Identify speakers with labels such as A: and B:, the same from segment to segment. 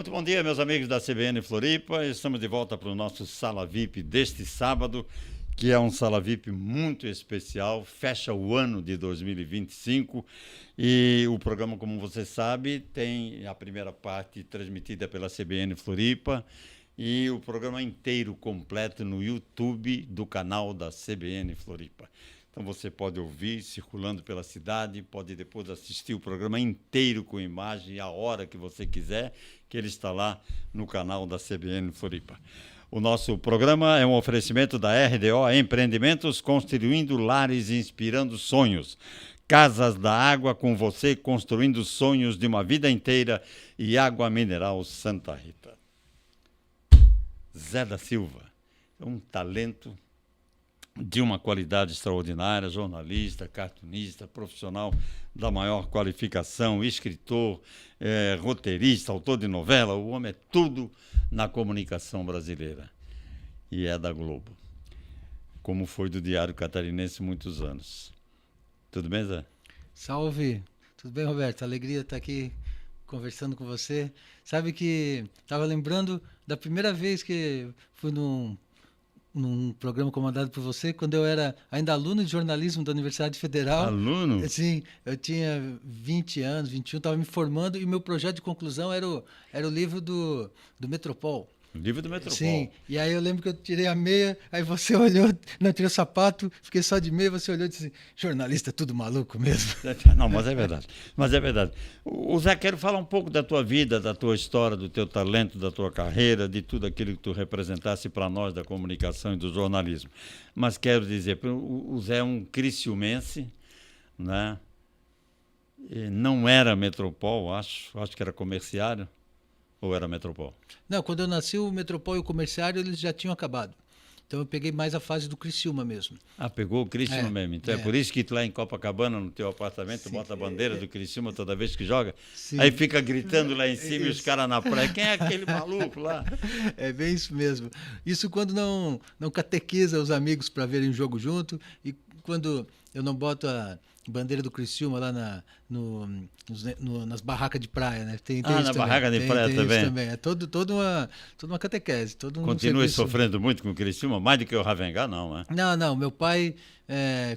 A: Muito bom dia, meus amigos da CBN Floripa. Estamos de volta para o nosso Sala VIP deste sábado, que é um Sala VIP muito especial. Fecha o ano de 2025 e o programa, como você sabe, tem a primeira parte transmitida pela CBN Floripa e o programa inteiro completo no YouTube do canal da CBN Floripa. Então você pode ouvir circulando pela cidade, pode depois assistir o programa inteiro com imagem, a hora que você quiser, que ele está lá no canal da CBN Floripa. O nosso programa é um oferecimento da RDO Empreendimentos, construindo lares e inspirando sonhos. Casas da Água com você, construindo sonhos de uma vida inteira, e Água Mineral Santa Rita. Zé da Silva é um talento de uma qualidade extraordinária, jornalista, cartunista, profissional da maior qualificação, escritor, roteirista, autor de novela. O homem é tudo na comunicação brasileira e é da Globo, como foi do Diário Catarinense muitos anos. Tudo bem, Zé?
B: Salve! Tudo bem, Roberto? Alegria estar aqui conversando com você. Sabe que estava lembrando da primeira vez que fui num programa comandado por você, quando eu era ainda aluno de jornalismo da Universidade Federal.
A: Aluno?
B: Sim, eu tinha 20 anos, 21, estava me formando e meu projeto de conclusão era o livro do Metropol.
A: O livro do Metropol.
B: Sim, e aí eu lembro que eu tirei a meia, aí você olhou, não, tirei o sapato, fiquei só de meia, você olhou e disse, jornalista, tudo maluco mesmo.
A: Não, mas é verdade, mas é verdade. O Zé, quero falar um pouco da tua vida, da tua história, do teu talento, da tua carreira, de tudo aquilo que tu representasse para nós da comunicação e do jornalismo. Mas quero dizer, o Zé é um criciumense, né? E não era Metropol, acho que era Comerciário. Ou era Metropol?
B: Não, quando eu nasci, o Metropol e o Comerciário eles já tinham acabado. Então eu peguei mais a fase do Criciúma mesmo.
A: Ah, pegou o Criciúma mesmo. Então é por isso que tu lá em Copacabana, no teu apartamento, tu bota a bandeira do Criciúma toda vez que joga. Sim. Aí fica gritando lá em cima e os caras na praia. Quem é aquele maluco lá?
B: É bem isso mesmo. Isso quando não catequiza os amigos para verem o jogo junto e quando eu não boto a bandeira do Criciúma lá nas barracas de praia, né? Tem
A: na barraca de praia também.
B: Também. É toda uma catequese.
A: Continua sofrendo muito com o Criciúma, mais do que o Ravengá, não, né?
B: Não. Meu pai,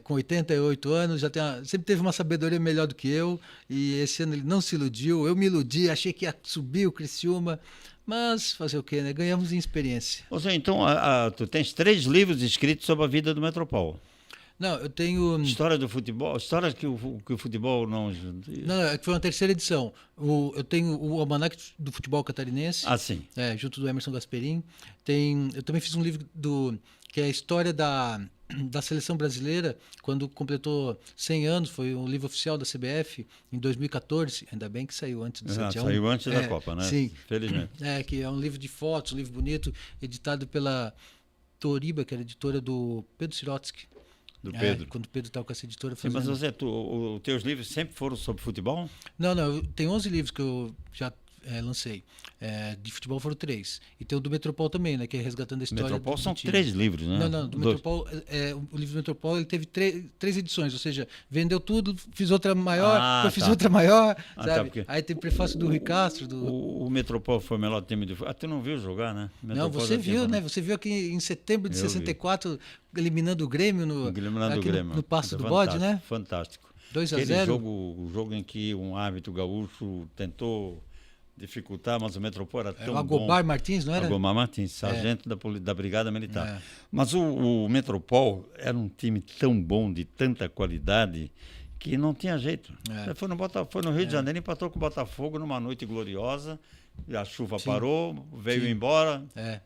B: com 88 anos, sempre teve uma sabedoria melhor do que eu, e esse ano ele não se iludiu. Eu me iludi, achei que ia subir o Criciúma, mas fazer o quê, né? Ganhamos em experiência.
A: Ou seja, então, tu tens 3 livros escritos sobre a vida do Metropol.
B: Não, eu tenho...
A: História do futebol, história que o futebol não...
B: Não, é que foi uma terceira edição. Eu tenho o Almanac do Futebol Catarinense.
A: Ah, sim.
B: Junto do Emerson Gasperin. Eu também fiz um livro que é a história da seleção brasileira, quando completou 100 anos, foi um livro oficial da CBF, em 2014. Ainda bem que saiu antes do 7-1.
A: Saiu antes da Copa, né?
B: Sim.
A: Felizmente.
B: Que é um livro de fotos, um livro bonito, editado pela Toriba, que era editora do Pedro Sirotsky.
A: Do Pedro.
B: Quando o Pedro estava com essa editora
A: fazendo... Sim, mas Zé, os teus livros sempre foram sobre futebol?
B: Não, tem 11 livros que eu já lancei. De futebol foram 3. E tem o do Metropol também, né? Que é Resgatando a História.
A: Metropol são 3 livros, né?
B: Não, do Metropol, o livro do Metropol ele teve 3 edições, ou seja, vendeu tudo, fiz outra maior, fiz outra maior, sabe?
A: Porque...
B: Aí tem prefácio do Rui Castro.
A: O Metropol foi o melhor time do futebol. Tu não viu jogar, né?
B: Metropol não, você viu, né? Você viu aqui em setembro de 64, eliminando o Grêmio no Passo do Bode, né?
A: Fantástico.
B: 2-0.
A: O jogo em que um árbitro gaúcho tentou dificultar, mas o Metropol era tão bom.
B: O Agomar Martins, não era?
A: Agomar Martins, sargento da Brigada Militar. Mas o Metropol era um time tão bom, de tanta qualidade, que não tinha jeito. Foi no Rio de Janeiro, empatou com o Botafogo numa noite gloriosa, a chuva parou, veio embora.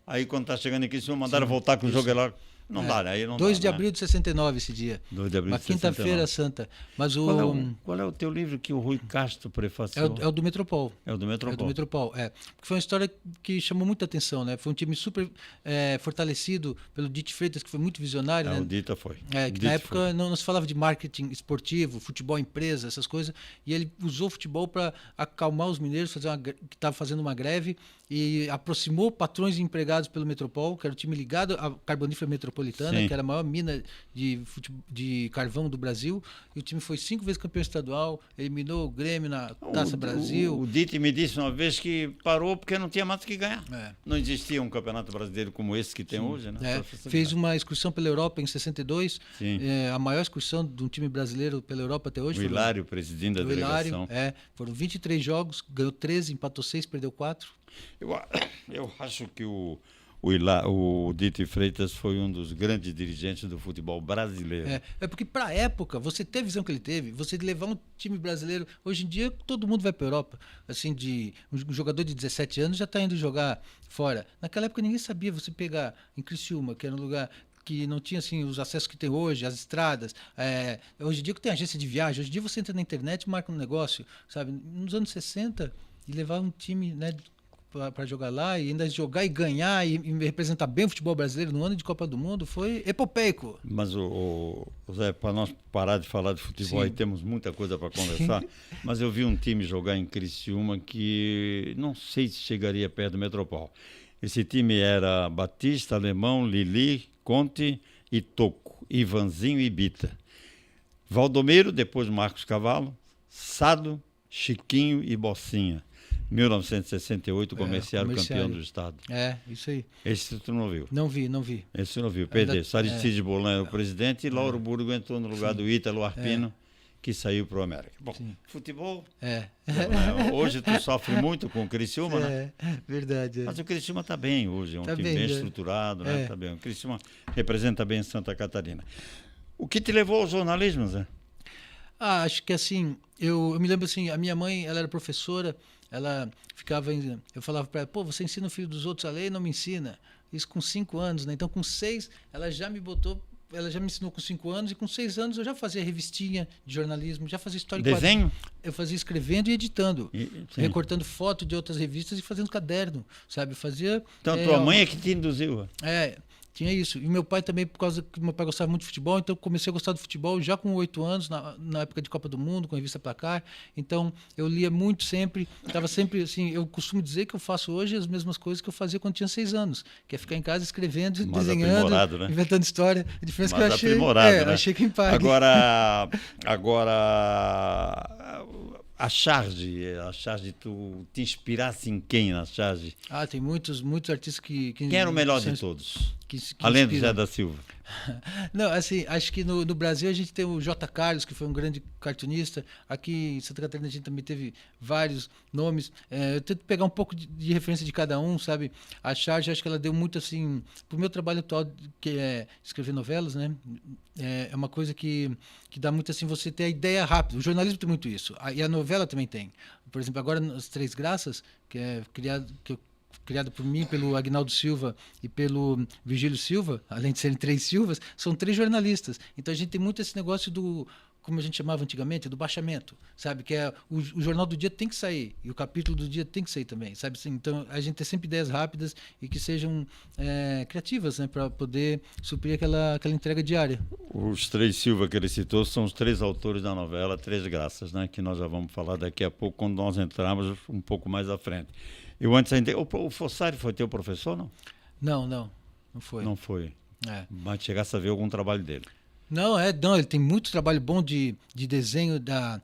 A: Aí quando está chegando aqui, se mandaram voltar com o jogo lá. Não dá, né? Aí não
B: 2
A: dá,
B: de abril de 69 esse dia.
A: 2 de abril
B: uma
A: de 69.
B: quinta-feira santa. Mas
A: Qual é o teu livro que o Rui Castro prefaciou?
B: É o do Metropol.
A: É o do Metropol.
B: É o do Metropol, Porque foi uma história que chamou muita atenção, né? Foi um time super fortalecido pelo Dite Freitas, que foi muito visionário, né?
A: O Dita foi.
B: Que na época não se falava de marketing esportivo, futebol empresa, essas coisas, e ele usou o futebol para acalmar os mineiros, que estavam fazendo uma greve, e aproximou patrões e empregados pelo Metropol, que era o time ligado à Carbonífera Metropol, Metropolitana,
A: Sim.
B: que era a maior mina de carvão do Brasil, e o time foi 5 vezes campeão estadual, eliminou o Grêmio na Taça Brasil.
A: O Dite me disse uma vez que parou porque não tinha mais o que ganhar.
B: É.
A: Não existia um campeonato brasileiro como esse que tem hoje, né?
B: Fez uma excursão pela Europa em 62,
A: Sim.
B: a maior excursão de um time brasileiro pela Europa até hoje.
A: O Hilário, presidindo a delegação.
B: Foram 23 jogos, ganhou 13, empatou 6, perdeu 4.
A: Eu acho que o Dite Freitas foi um dos grandes dirigentes do futebol brasileiro.
B: É porque, para a época, você ter a visão que ele teve, você levar um time brasileiro. Hoje em dia, todo mundo vai para a Europa. Assim, um jogador de 17 anos já está indo jogar fora. Naquela época, ninguém sabia. Você pegar em Criciúma, que era um lugar que não tinha assim, os acessos que tem hoje, as estradas. Hoje em dia, que tem agência de viagem, hoje em dia você entra na internet e marca um negócio. Sabe? Nos anos 60, e levar um time, né, para jogar lá e ainda jogar e ganhar e representar bem o futebol brasileiro no ano de Copa do Mundo foi epopeico.
A: Mas, Zé, para nós parar de falar de futebol, aí temos muita coisa para conversar, mas eu vi um time jogar em Criciúma que não sei se chegaria perto do Metropol. Esse time era Batista, Alemão, Lili, Conte e Toco, Ivanzinho e Bita. Valdomiro, depois Marcos Cavallo, Sado, Chiquinho e Bocinha. 1968, comerciário campeão do estado.
B: Isso aí.
A: Esse tu não viu?
B: Não vi.
A: Esse tu não viu, perdeu. Saricide Bolan era o presidente e Lauro Burgo entrou no lugar do Ítalo Arpino, que saiu para o América. Bom, futebol, hoje tu sofre muito com o Criciúma, né?
B: Verdade.
A: Mas o Criciúma está bem hoje, é um time bem estruturado, né? Tá bem. O Criciúma representa bem Santa Catarina. O que te levou ao jornalismo, Zé?
B: Acho que assim, eu me lembro assim, a minha mãe, ela era professora. Ela ficava, eu falava para ela, você ensina o filho dos outros a ler e não me ensina. Isso com 5 anos, né? Então com 6, ela já me ensinou com 5 anos, e com 6 anos eu já fazia revistinha de jornalismo, já fazia história.
A: Desenho?
B: Eu fazia escrevendo e editando, recortando foto de outras revistas e fazendo caderno, sabe? Fazia.
A: Então tua mãe é que te induziu?
B: Tinha isso. E meu pai também, por causa que meu pai gostava muito de futebol, então eu comecei a gostar do futebol já com 8 anos, na época de Copa do Mundo, com a revista Placar. Então eu lia muito sempre, estava sempre assim, eu costumo dizer que eu faço hoje as mesmas coisas que eu fazia quando tinha 6 anos, que é ficar em casa escrevendo, desenhando,
A: né?
B: inventando história. A diferença
A: que eu
B: achei,
A: né?
B: achei quem pague.
A: Agora a charge, tu te inspirasse em quem na charge?
B: Tem muitos artistas que
A: quem era o melhor de todos?
B: Que
A: além do Zé da Silva.
B: Não, assim, acho que no Brasil a gente tem o J. Carlos, que foi um grande cartunista. Aqui em Santa Catarina a gente também teve vários nomes. Eu tento pegar um pouco de referência de cada um, sabe? A charge, acho que ela deu muito, assim, pro meu trabalho atual, que é escrever novelas, né? É uma coisa que dá muito, assim, você ter a ideia rápida. O jornalismo tem muito isso. E a novela também tem. Por exemplo, agora nas Três Graças, que é criado por mim, pelo Agnaldo Silva e pelo Virgílio Silva, além de serem 3 Silvas, são 3 jornalistas. Então a gente tem muito esse negócio do, como a gente chamava antigamente, do baixamento, sabe? Que é o jornal do dia tem que sair e o capítulo do dia tem que sair também, sabe? Então a gente tem sempre ideias rápidas e que sejam criativas, né? Para poder suprir aquela entrega diária.
A: Os 3 Silva que ele citou são os 3 autores da novela Três Graças, né? Que nós já vamos falar daqui a pouco, quando nós entrarmos um pouco mais à frente. Eu antes ainda. O Fossari foi teu professor, não?
B: Não foi.
A: Não foi. Mas chegasse a ver algum trabalho dele.
B: Não, ele tem muito trabalho bom de desenho da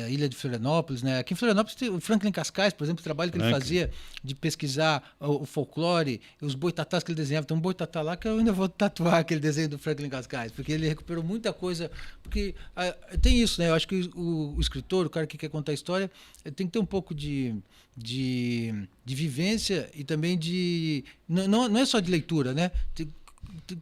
B: ilha de Florianópolis, né? Aqui em Florianópolis tem o Franklin Cascais, por exemplo, o trabalho que ele fazia de pesquisar o folclore, os boitatás que ele desenhava. Tem um boitatá lá que eu ainda vou tatuar aquele desenho do Franklin Cascais, porque ele recuperou muita coisa. Porque tem isso, né? Eu acho que o escritor, o cara que quer contar a história, tem que ter um pouco de vivência e também de... Não é só de leitura, né?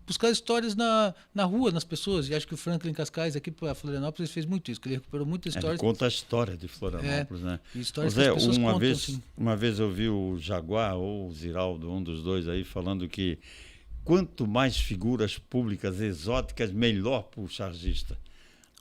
B: Buscar histórias na rua, nas pessoas. E acho que o Franklin Cascais aqui para Florianópolis fez muito isso, que ele recuperou muitas histórias.
A: Ele conta a história de Florianópolis, né?
B: Histórias que as pessoas contam, assim.
A: Uma vez eu vi o Jaguar ou o Ziraldo, um dos dois aí, falando que quanto mais figuras públicas exóticas, melhor para o chargista.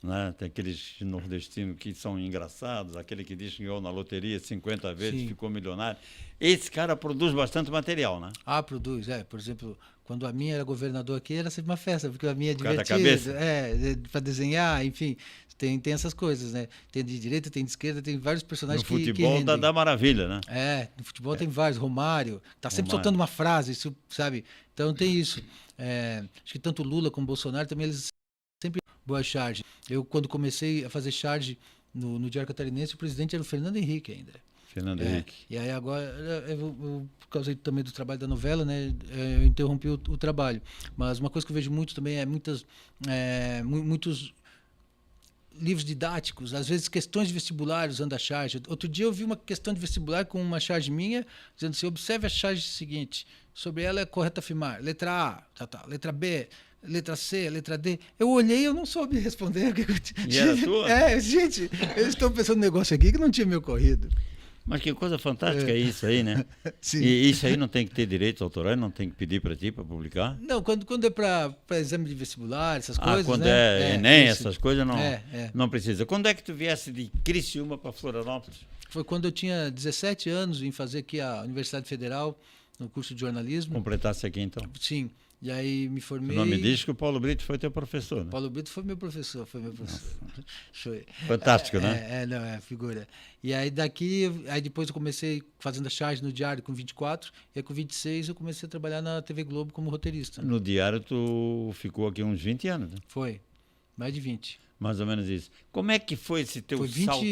A: Né? Tem aqueles nordestinos que são engraçados, aquele que diz que ganhou na loteria 50 vezes, ficou milionário. Esse cara produz bastante material, né?
B: Produz. Por exemplo, Quando a minha era governador aqui, era sempre uma festa, porque a minha é
A: Por causa da
B: divertida.
A: cabeça?
B: Para desenhar, enfim. Tem essas coisas, né? Tem de direita, tem de esquerda, tem vários personagens
A: No
B: que
A: futebol
B: rendem.
A: dá maravilha, né?
B: No futebol tem vários. Romário, tá sempre
A: Romário.
B: soltando uma frase, isso, sabe? Então tem isso. Acho que tanto Lula como Bolsonaro também, eles sempre boa charge. Eu, quando comecei a fazer charge no Diário Catarinense, o presidente era o Fernando Henrique ainda.
A: Fernando Henrique.
B: E aí agora, por causa também do trabalho da novela, né, eu interrompi o trabalho. Mas uma coisa que eu vejo muito também é muitos livros didáticos, às vezes questões de vestibular usando a charge. Outro dia eu vi uma questão de vestibular com uma charge minha, dizendo assim, observe a charge seguinte, sobre ela é correto afirmar, letra A, letra B, letra C, letra D. Eu olhei e eu não soube responder.
A: E era tua?
B: Gente, eles estão pensando no negócio aqui que não tinha me ocorrido.
A: Mas que coisa fantástica é isso aí, né?
B: Sim.
A: E isso aí não tem que ter direitos autorais, não tem que pedir para ti para publicar?
B: Não, quando é para exame de vestibular, essas coisas,
A: quando
B: né?
A: é Enem,
B: isso.
A: essas coisas, não,
B: É.
A: não precisa. Quando é que tu viesse de Criciúma para Florianópolis?
B: Foi quando eu tinha 17 anos, vim fazer aqui a Universidade Federal, no curso de jornalismo.
A: Completasse aqui, então.
B: Sim. E aí me formei.
A: Tu não me diz que o Paulo Brito foi teu professor, né?
B: Paulo Brito foi meu professor. Foi.
A: Fantástico, né?
B: Figura. E aí aí depois eu comecei fazendo a charge no Diário com 24, e aí com 26 eu comecei a trabalhar na TV Globo como roteirista.
A: No Diário tu ficou aqui uns 20 anos, né?
B: Foi, mais de 20.
A: Mais ou menos isso. Como é que foi esse teu
B: Foi
A: salto?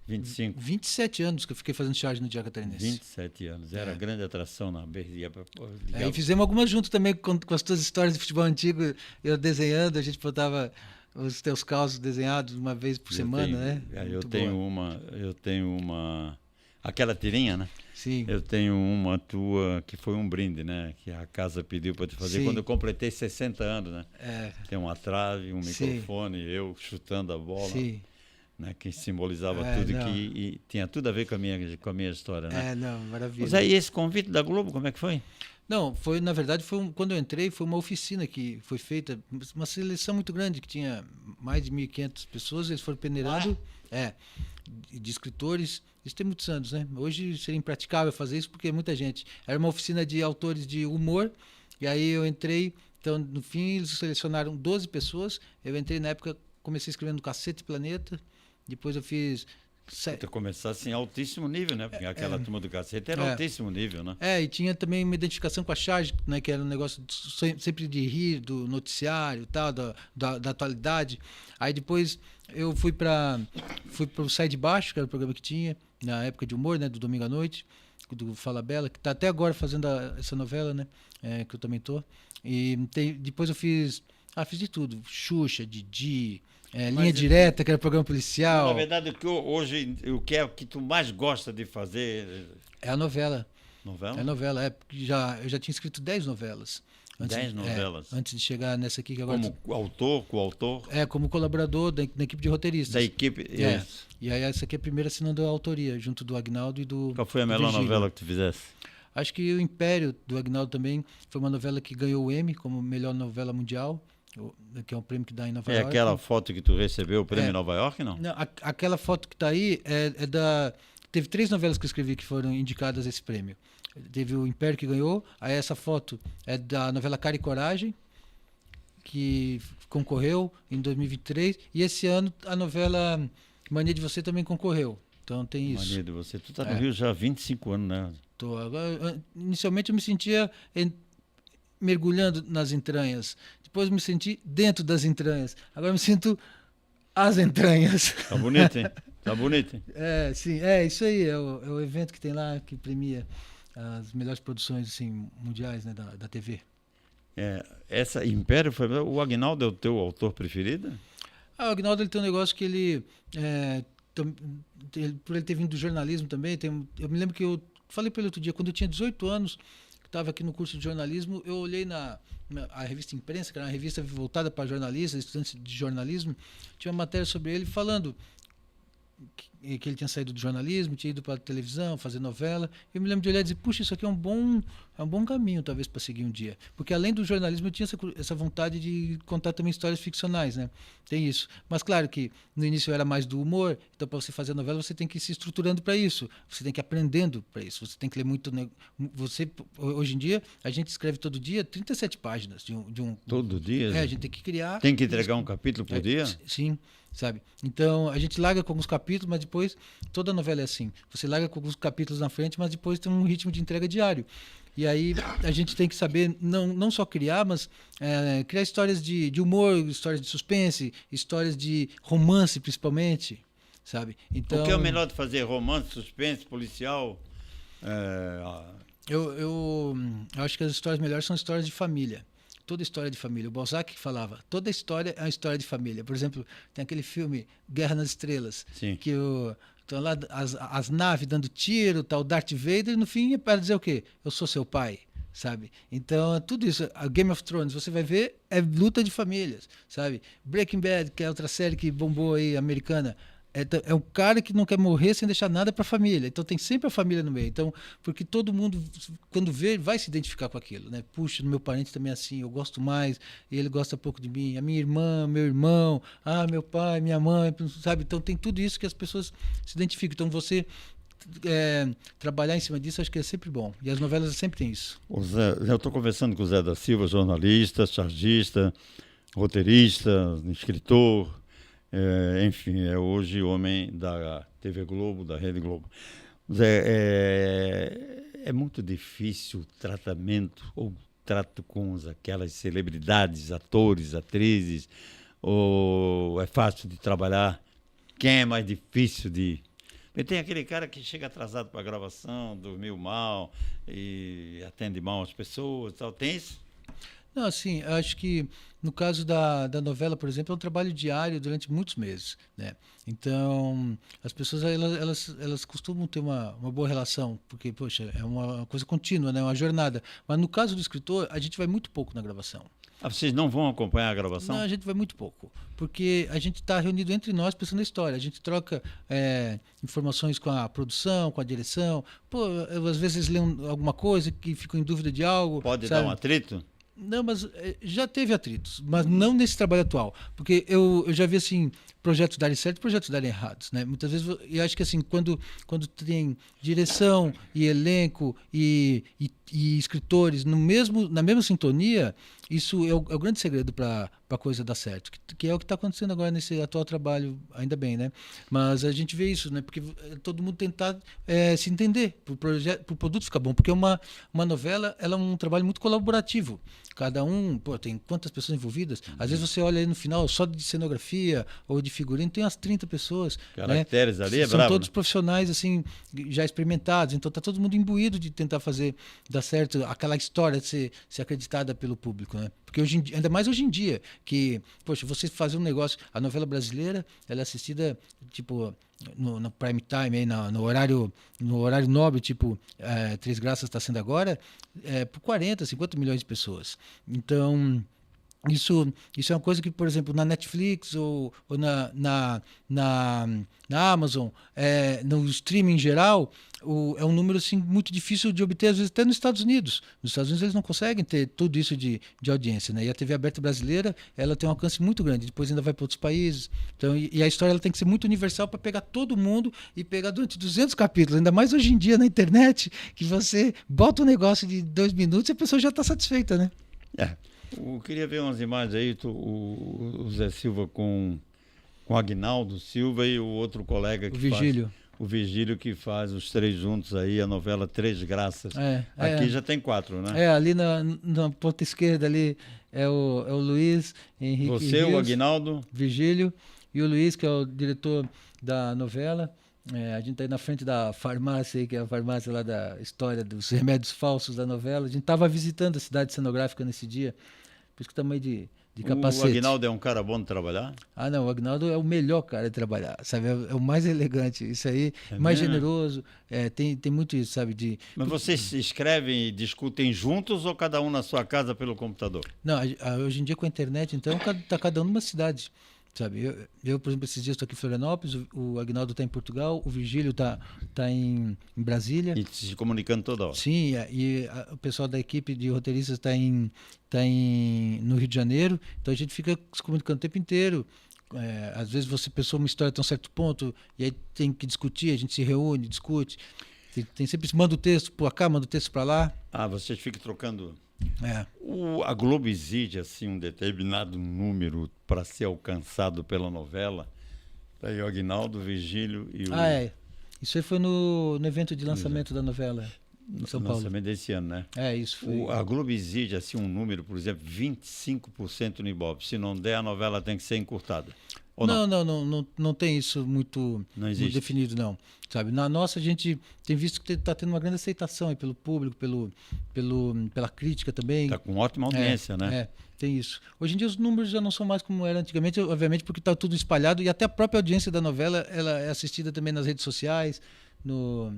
A: 25.
B: 27 anos que eu fiquei fazendo charge no Diário Catarinense.
A: 27 anos. Era grande atração na Berria.
B: E fizemos algumas junto também com as tuas histórias de futebol antigo, eu desenhando, a gente botava os teus causos desenhados uma vez por semana, né?
A: Eu tenho uma... Aquela tirinha, né?
B: Sim.
A: Eu tenho uma tua que foi um brinde, né? Que a casa pediu para te fazer.
B: Sim.
A: Quando eu completei 60 anos, né? Tem uma trave, um
B: Sim.
A: microfone, eu chutando a bola.
B: Sim.
A: Né, que simbolizava tudo e tinha tudo a ver com a minha história, né?
B: Maravilha.
A: Mas aí esse convite da Globo, como é que foi?
B: Não, na verdade, quando eu entrei, foi uma oficina que foi feita, uma seleção muito grande, que tinha mais de 1.500 pessoas, eles foram peneirando, de escritores, isso tem muitos anos, né? Hoje seria impraticável fazer isso, porque muita gente. Era uma oficina de autores de humor, e aí eu entrei, então, no fim, eles selecionaram 12 pessoas, eu entrei na época, comecei escrevendo Cacete Planeta, depois eu fiz...
A: Tu começasse em altíssimo nível, né? Porque aquela turma do Cacete era altíssimo nível, né?
B: E tinha também uma identificação com a charge, né? Que era um negócio sempre de rir, do noticiário e tal, da atualidade. Aí depois eu fui para o Sai de Baixo, que era o programa que tinha, na época de humor, né? Do Domingo à Noite, do Fala Bela, que está até agora fazendo essa novela, né? Que eu também tô. E depois eu fiz de tudo. Xuxa, Didi... Linha Direta, que era programa policial.
A: Na verdade, o que tu mais gosta de fazer...
B: É a novela.
A: Novela?
B: É a novela, eu já tinha escrito 10 novelas.
A: 10 novelas?
B: Antes de chegar nessa aqui que agora...
A: Como autor, coautor?
B: Como colaborador da equipe de roteiristas.
A: Da equipe, isso.
B: E aí essa aqui é a primeira assinando a autoria, junto do Agnaldo e do
A: Qual foi a melhor novela que tu fizesse?
B: Acho que o Império, do Agnaldo também, foi uma novela que ganhou o Emmy como melhor novela mundial. Que é um prêmio que dá em Nova York.
A: Aquela foto que tu recebeu, o prêmio em Nova York, não?
B: Não, aquela foto que está aí teve 3 novelas que eu escrevi que foram indicadas a esse prêmio. Teve o Império que ganhou, aí essa foto é da novela Cara e Coragem, que concorreu em 2023, e esse ano a novela Mania de Você também concorreu. Então tem isso.
A: Mania de Você. Tu está no Rio já há 25 anos, né?
B: Inicialmente eu me sentia mergulhando nas entranhas. Depois me senti dentro das entranhas. Agora me sinto as entranhas.
A: Tá bonito, hein? Tá bonito, hein?
B: Sim. Isso aí. É o evento que tem lá, que premia as melhores produções assim, mundiais, né, da TV.
A: Essa Império foi... O Agnaldo é o teu autor preferido?
B: O Agnaldo, ele tem um negócio que ele... por ele ter vindo do jornalismo também, eu me lembro que eu falei para ele outro dia, quando eu tinha 18 anos, estava aqui no curso de jornalismo, eu olhei a revista Imprensa, que era uma revista voltada para jornalistas, estudantes de jornalismo, tinha uma matéria sobre ele falando que ele tinha saído do jornalismo, tinha ido para a televisão, fazer novela. Eu me lembro de olhar e dizer, puxa, isso aqui é um bom caminho, talvez, para seguir um dia. Porque além do jornalismo, eu tinha essa vontade de contar também histórias ficcionais, né? Tem isso. Mas claro que no início eu era mais do humor, então para você fazer a novela, você tem que ir se estruturando para isso. Você tem que ir aprendendo para isso. Você tem que ler muito. Hoje em dia, a gente escreve todo dia 37 páginas de um.
A: Todo dia?
B: A gente tem que criar.
A: Tem que entregar um capítulo por dia?
B: Sim. Sabe? Então, a gente larga com alguns capítulos, mas depois, toda novela é assim. Você larga com alguns capítulos na frente, mas depois tem um ritmo de entrega diário. E aí a gente tem que saber não só criar, mas criar histórias de humor, histórias de suspense, histórias de romance, principalmente, sabe? Então,
A: o que é o melhor de fazer? Romance, suspense, policial?
B: Eu acho que as histórias melhores são histórias de família. Toda história de família. O Balzac falava, toda história é uma história de família. Por exemplo, tem aquele filme Guerra nas Estrelas,
A: Sim.
B: que estão lá as naves dando tiro, tal, Darth Vader, e no fim é para dizer o quê? Eu sou seu pai, sabe? Então, tudo isso. A Game of Thrones, você vai ver, é luta de famílias, sabe? Breaking Bad, que é outra série que bombou aí, americana, é um cara que não quer morrer sem deixar nada para a família. Então tem sempre a família no meio. Então, porque todo mundo, quando vê, vai se identificar com aquilo, né? Puxa, meu parente também é assim, eu gosto mais, e ele gosta pouco de mim. A minha irmã, meu irmão, meu pai, minha mãe, sabe? Então tem tudo isso que as pessoas se identificam. Então você trabalhar em cima disso, acho que é sempre bom. E as novelas sempre têm isso.
A: Eu estou conversando com o Zé da Silva, jornalista, chargista, roteirista, escritor. Enfim, é hoje homem da TV Globo, da Rede Globo. É muito difícil o tratamento, ou trato com aquelas celebridades, atores, atrizes, ou é fácil de trabalhar? Quem é mais difícil de... Porque tem aquele cara que chega atrasado para a gravação, dormiu mal e atende mal as pessoas, tal. Tem isso?
B: Não, assim, eu acho que no caso da novela, por exemplo, é um trabalho diário durante muitos meses, né? Então, as pessoas, elas costumam ter uma boa relação, porque, poxa, é uma coisa contínua, né? Uma jornada. Mas no caso do escritor, a gente vai muito pouco na gravação.
A: Vocês não vão acompanhar a gravação?
B: Não, a gente vai muito pouco, porque a gente está reunido entre nós pensando na história. A gente troca informações com a produção, com a direção. Pô, às vezes leem alguma coisa que ficam em dúvida de algo.
A: Pode
B: sabe?
A: dar um atrito?
B: Não, mas já teve atritos, mas não nesse trabalho atual. Porque eu já vi, assim, projetos darem certo e projetos darem errados, né? Muitas vezes, eu acho que, assim, quando tem direção e elenco e escritores na mesma sintonia, isso é o grande segredo para a coisa dar certo, que é o que está acontecendo agora nesse atual trabalho, ainda bem, né? Mas a gente vê isso, né? Porque todo mundo tentar se entender, para o produto ficar bom, porque uma novela, ela é um trabalho muito colaborativo. Cada um, tem quantas pessoas envolvidas? Às vezes você olha aí no final, só de cenografia ou de figurino, tem umas 30 pessoas.
A: Caracteres, né? Ali é
B: São
A: bravo,
B: todos
A: né?
B: profissionais, assim, já experimentados, então está todo mundo imbuído de tentar fazer dar certo aquela história de ser acreditada pelo público, né? Porque hoje em dia, ainda mais hoje em dia, que, poxa, você fazer um negócio, a novela brasileira, ela é assistida, tipo, no prime time, aí, no horário nobre, tipo, Três Graças está sendo agora, por 40, 50 milhões de pessoas. Então, isso é uma coisa que, por exemplo, na Netflix ou na Amazon, no streaming em geral, é um número assim, muito difícil de obter, às vezes até nos Estados Unidos. Nos Estados Unidos eles não conseguem ter tudo isso de audiência, né? E a TV aberta brasileira, ela tem um alcance muito grande, depois ainda vai para outros países. Então, e a história ela tem que ser muito universal para pegar todo mundo e pegar durante 200 capítulos, ainda mais hoje em dia na internet, que você bota um negócio de 2 minutos e a pessoa já está satisfeita, né?
A: Eu queria ver umas imagens aí, o Zé Silva com o Aguinaldo Silva e o outro colega que
B: Vigílio.
A: O Vigílio, que faz os três juntos aí, a novela Três Graças. Aqui já tem 4, né?
B: Ali na ponta esquerda ali é o Luiz Henrique
A: Você,
B: Rios,
A: o Aguinaldo.
B: Vigílio, e o Luiz, que é o diretor da novela. A gente está aí na frente da farmácia, aí, que é a farmácia lá da história dos remédios falsos da novela. A gente estava visitando a cidade cenográfica nesse dia, por isso que estamos aí de capacete.
A: O Aguinaldo é um cara bom de trabalhar?
B: Não, o Aguinaldo é o melhor cara de trabalhar, sabe? É o mais elegante, isso aí, mais generoso, tem muito isso, sabe?
A: Mas vocês escrevem e discutem juntos ou cada um na sua casa pelo computador?
B: Não, hoje em dia com a internet, então, está cada um numa cidade. sabe? Por exemplo, esses dias estou aqui em Florianópolis, o Agnaldo está em Portugal, o Virgílio está em Brasília.
A: E se comunicando toda hora.
B: Sim, o pessoal da equipe de roteiristas no Rio de Janeiro, então a gente fica se comunicando o tempo inteiro. Às vezes você pensou uma história até um certo ponto, e aí tem que discutir, a gente se reúne, discute. Tem sempre manda o texto para cá, manda o texto para lá.
A: Vocês ficam trocando.
B: É.
A: A Globo exige assim, um determinado número para ser alcançado pela novela. Daí o Agnaldo, o Virgílio e o...
B: Isso aí foi no evento de lançamento da novela em São Paulo.
A: Lançamento desse ano, né?
B: Isso foi.
A: A Globo exige assim, um número, por exemplo, 25% no Ibope. Se não der, a novela tem que ser encurtada. Ou
B: não tem isso muito definido, não. Sabe? Na nossa, a gente tem visto que está tendo uma grande aceitação aí pelo público, pela crítica também.
A: Está com ótima audiência, né?
B: Tem isso. Hoje em dia os números já não são mais como era antigamente, obviamente porque está tudo espalhado, e até a própria audiência da novela ela é assistida também nas redes sociais, na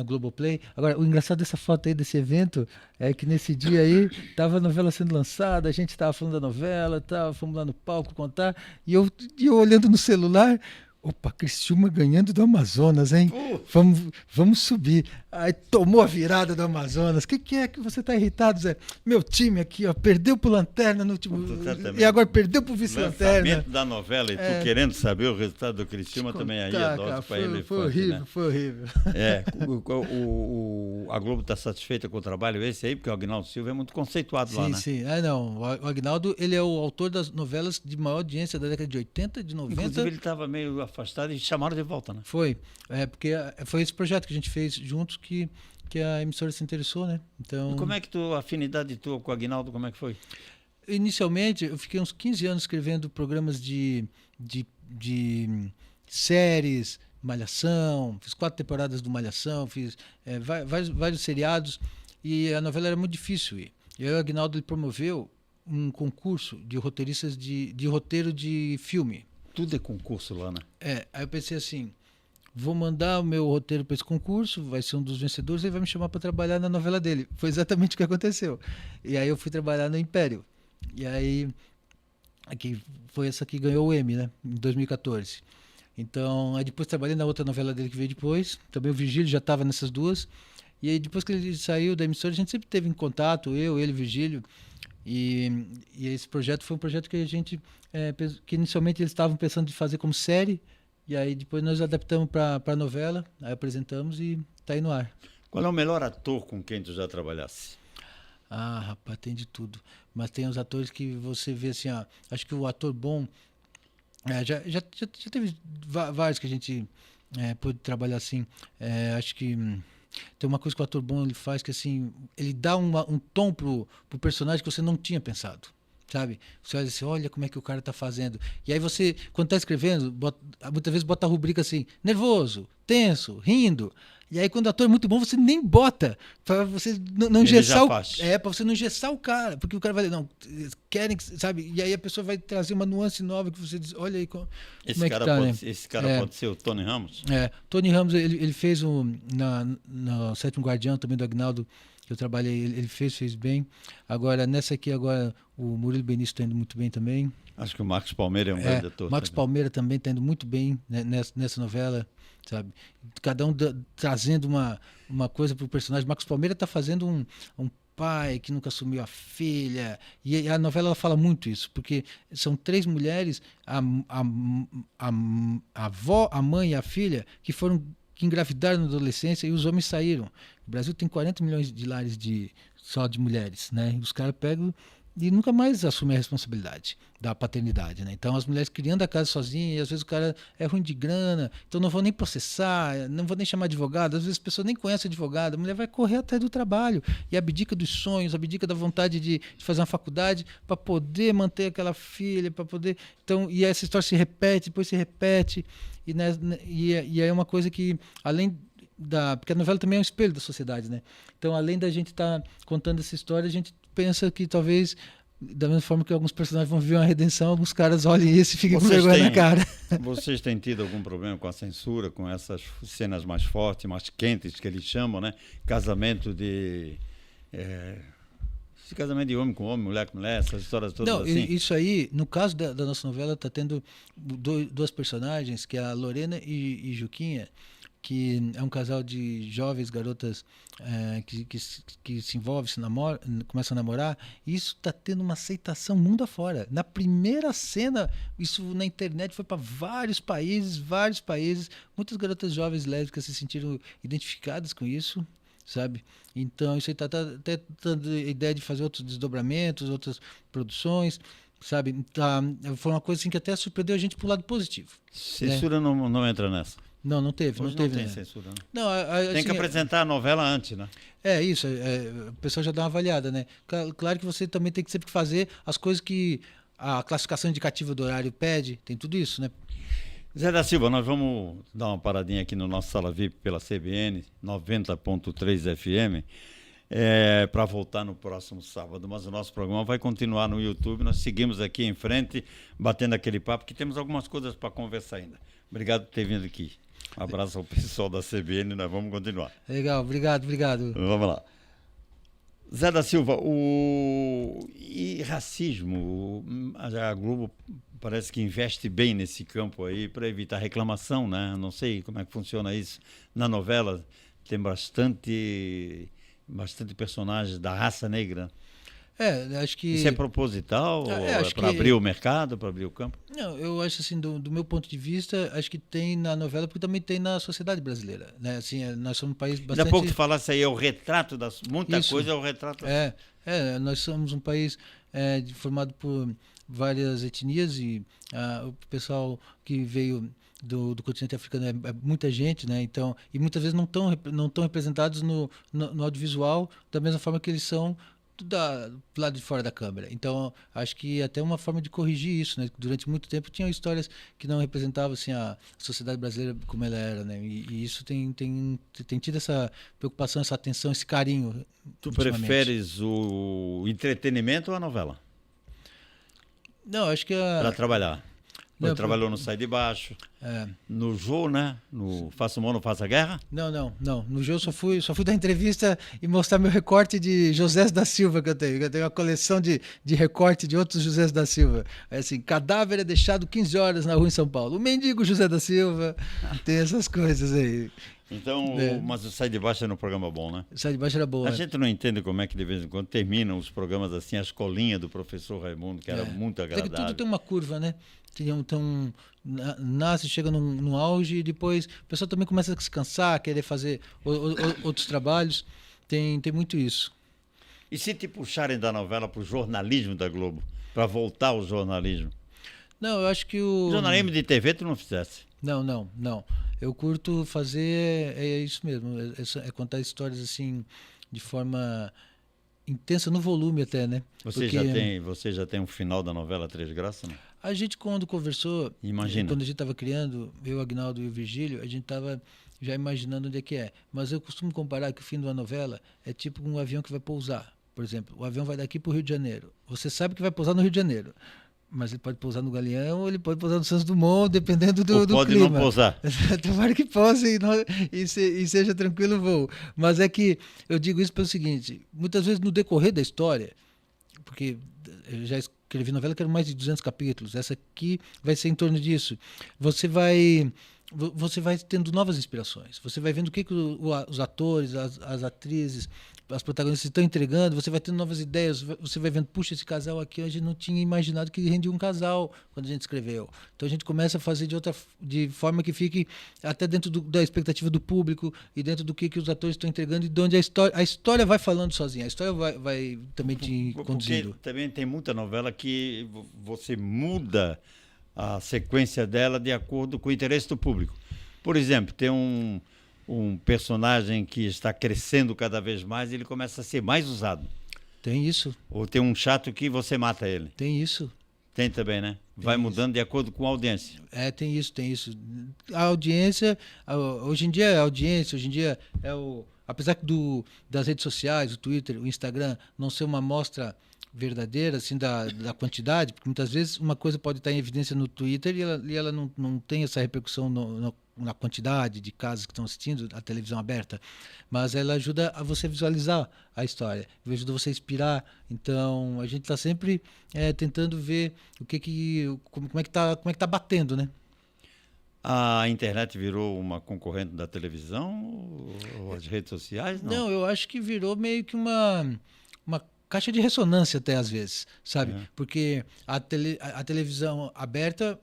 B: Globoplay. Agora, o engraçado dessa foto aí, desse evento, é que nesse dia aí, tava a novela sendo lançada, a gente estava falando da novela, fomos lá no palco contar, e eu olhando no celular, opa, Criciúma ganhando do Amazonas, hein? Vamos subir. Aí tomou a virada do Amazonas. O que é que você está irritado, Zé? Meu time aqui, ó, perdeu pro Lanterna no último... E agora perdeu pro vice-lanterna.
A: Lançamento da novela e tu querendo saber o resultado do Criciúma também aí é dose para ele.
B: Foi horrível, né? Foi horrível.
A: A Globo está satisfeita com o trabalho esse aí, porque o Agnaldo Silva é muito conceituado lá, né?
B: Sim. Não. O Agnaldo, ele é o autor das novelas de maior audiência da década de 80, de 90.
A: Inclusive ele estava meio afastado e chamaram de volta, né?
B: Foi. Porque foi esse projeto que a gente fez juntos que a emissora se interessou, né? Então...
A: E como é que a afinidade tua com o Agnaldo, como é que foi?
B: Inicialmente, eu fiquei uns 15 anos escrevendo programas de séries, Malhação, fiz 4 temporadas do Malhação, fiz vários seriados, e a novela era muito difícil. E aí o Agnaldo promoveu um concurso de roteiristas de roteiro de filme.
A: Tudo é concurso lá, né?
B: Aí eu pensei assim, vou mandar o meu roteiro para esse concurso, vai ser um dos vencedores, ele vai me chamar para trabalhar na novela dele. Foi exatamente o que aconteceu. E aí eu fui trabalhar no Império. E aí, foi essa que ganhou o Emmy, né? Em 2014. Então, aí depois trabalhei na outra novela dele que veio depois. Também o Virgílio já estava nessas duas. E aí depois que ele saiu da emissora, a gente sempre teve em contato, ele, Virgílio. E esse projeto foi um projeto que a gente, que inicialmente eles estavam pensando em fazer como série, e aí depois nós adaptamos para a novela, aí apresentamos e está aí no ar.
A: Qual é o melhor ator com quem tu já trabalhasse?
B: Rapaz, tem de tudo. Mas tem os atores que você vê assim, acho que o ator bom, já teve vários que a gente pôde trabalhar assim, acho que... Tem uma coisa que o ator bom ele faz que assim, ele dá um tom pro personagem que você não tinha pensado, sabe? Você olha assim, olha como é que o cara tá fazendo. E aí você, quando tá escrevendo, muitas vezes bota a rubrica assim, nervoso, tenso, rindo. E aí quando o ator é muito bom, você nem bota, para você não engessar para você não engessar o cara, porque o cara vai, não, querem, sabe? E aí a pessoa vai trazer uma nuance nova que você diz, olha aí como é que tá, né?
A: Esse cara pode ser o Tony Ramos?
B: Tony Ramos, ele fez no Sétimo Guardião também do Agnaldo, que eu trabalhei, ele fez bem. Agora, nessa aqui, o Murilo Benício está indo muito bem também.
A: Acho que o Marcos Palmeira é um grande ator.
B: Marcos Palmeira também está indo muito bem, né, nessa novela, sabe? Cada um trazendo uma coisa para o personagem. Marcos Palmeira está fazendo um pai que nunca assumiu a filha, e a novela ela fala muito isso, porque são 3 mulheres, a avó, a mãe e a filha, que engravidaram na adolescência e os homens saíram. O Brasil tem 40 milhões de lares só de mulheres, né? Os caras pegam e nunca mais assumem a responsabilidade da paternidade, né? Então as mulheres criando a casa sozinhas, e às vezes o cara é ruim de grana, então não vou nem processar, não vou nem chamar advogado, às vezes a pessoa nem conhece advogado, a mulher vai correr atrás do trabalho e abdica dos sonhos, abdica da vontade de fazer uma faculdade para poder manter aquela filha, para poder... Então, e essa história se repete, depois se repete, e é uma coisa que, além porque a novela também é um espelho da sociedade, né? Então, além da gente estar contando essa história, a gente pensa que talvez, da mesma forma que alguns personagens vão viver uma redenção, alguns caras olhem isso e fiquem com vergonha na cara.
A: Vocês têm tido algum problema com a censura, com essas cenas mais fortes, mais quentes, que eles chamam, né? Casamento de Esse casamento de homem com homem, mulher com mulher, essas histórias todas
B: Não,
A: assim.
B: isso aí, no caso da nossa novela, está tendo duas personagens, que é a Lorena e Juquinha, que é um casal de jovens garotas que se envolvem, começam a namorar, e isso está tendo uma aceitação mundo afora. Na primeira cena, isso na internet foi para vários países, muitas garotas jovens lésbicas se sentiram identificadas com isso, sabe? Então isso aí está até dando a ideia de fazer outros desdobramentos, outras produções, sabe? Foi uma coisa assim que até surpreendeu a gente para o lado positivo.
A: Censura não entra nessa.
B: Não teve.
A: Hoje não tem censura, né?
B: Não,
A: tem
B: assim,
A: que apresentar a novela antes, né?
B: Isso, o pessoal já dá uma avaliada, né? Claro que você também tem que sempre fazer as coisas que a classificação indicativa do horário pede, tem tudo isso, né?
A: Zé da Silva, nós vamos dar uma paradinha aqui no nosso Sala VIP pela CBN 90.3 FM para voltar no próximo sábado, mas o nosso programa vai continuar no YouTube, nós seguimos aqui em frente, batendo aquele papo, que temos algumas coisas para conversar ainda. Obrigado por ter vindo aqui. Um abraço ao pessoal da CBN, nós vamos continuar.
B: Legal, obrigado.
A: Vamos lá. Zé da Silva, e racismo, a Globo parece que investe bem nesse campo aí para evitar reclamação, né? Não sei como é que funciona isso. Na novela tem bastante personagens da raça negra.
B: Acho que...
A: Isso é proposital? É para abrir o mercado, para abrir o campo?
B: Não, eu acho assim, do meu ponto de vista, acho que tem na novela, porque também tem na sociedade brasileira, né? Assim, nós somos um país bastante...
A: Ainda há pouco tu falasse aí, é o retrato das... Muita
B: Isso.
A: coisa é o retrato...
B: Nós somos um país formado por várias etnias e o pessoal que veio do continente africano é muita gente, né? Então, e muitas vezes não estão representados no audiovisual da mesma forma que eles são do lado de fora da câmera. Então, acho que até uma forma de corrigir isso, né? Durante muito tempo tinham histórias que não representavam assim, a sociedade brasileira como ela era, né? E isso tem tido essa preocupação, essa atenção, esse carinho.
A: Tu preferes o entretenimento ou a novela?
B: Não, acho que
A: para trabalhar. Você trabalhou no Sai de Baixo, no Jô, né? No Faça Humor, Não Faça Guerra?
B: Não. No Jô só fui dar entrevista e mostrar meu recorte de José da Silva que eu tenho. Eu tenho uma coleção de recorte de outros José da Silva. Assim, cadáver é deixado 15 horas na rua em São Paulo. O mendigo José da Silva, tem essas coisas aí.
A: Então, mas o Sai de Baixo era um programa bom, né?
B: O Sai de Baixo era bom.
A: A gente não entende como é que de vez em quando terminam os programas assim, a escolinha do professor Raimundo, que era muito agradável.
B: Tudo tem uma curva, né? Então, nasce, chega num auge e depois o pessoal também começa a se cansar, querer fazer outros trabalhos. Tem muito isso.
A: E se te puxarem da novela para o jornalismo da Globo, para voltar ao jornalismo?
B: Não, eu acho que o...
A: Jornalismo de TV tu não fizesse?
B: Não. Eu curto fazer, isso mesmo, é contar histórias assim, de forma intensa, no volume até, né?
A: Você já tem um final da novela Três Graças, não?
B: A gente, quando conversou,
A: Imagina.
B: Quando a gente estava criando, eu, Agnaldo e o Virgílio, a gente estava já imaginando onde é que é. Mas eu costumo comparar que o fim de uma novela é tipo um avião que vai pousar. Por exemplo, o avião vai daqui para o Rio de Janeiro. Você sabe que vai pousar no Rio de Janeiro. Mas ele pode pousar no Galeão ou ele pode pousar no Santos Dumont, dependendo do clima.
A: Pode não pousar.
B: Tomara que pouse e seja tranquilo o voo. Mas é que eu digo isso pelo seguinte, muitas vezes no decorrer da história, porque eu já escrevi novela que eram mais de 200 capítulos, essa aqui vai ser em torno disso. Você vai tendo novas inspirações, você vai vendo o que os atores, as atrizes, as protagonistas estão entregando, você vai tendo novas ideias, você vai vendo, puxa, esse casal aqui a gente não tinha imaginado que rendia um casal quando a gente escreveu. Então a gente começa a fazer de forma que fique até dentro da expectativa do público e dentro do que os atores estão entregando e de onde a história vai falando sozinha, a história vai também te conduzindo.
A: Porque também tem muita novela que você muda a sequência dela de acordo com o interesse do público. Por exemplo, tem um personagem que está crescendo cada vez mais e ele começa a ser mais usado.
B: Tem isso.
A: Ou tem um chato que você mata ele.
B: Tem isso.
A: Tem também, né? Vai mudando de acordo com a audiência.
B: Tem isso. A audiência, hoje em dia apesar das redes sociais, o Twitter, o Instagram, não ser uma amostra verdadeira, assim, da quantidade, porque muitas vezes uma coisa pode estar em evidência no Twitter e ela não tem essa repercussão na quantidade de casas que estão assistindo a televisão aberta, mas ela ajuda a você visualizar a história, ajuda você a inspirar. Então a gente está sempre tentando ver como é que tá batendo, né?
A: A internet virou uma concorrente da televisão ou as redes sociais? Não.
B: Não, eu acho que virou meio que uma caixa de ressonância até às vezes, sabe?
A: É.
B: Porque a televisão aberta,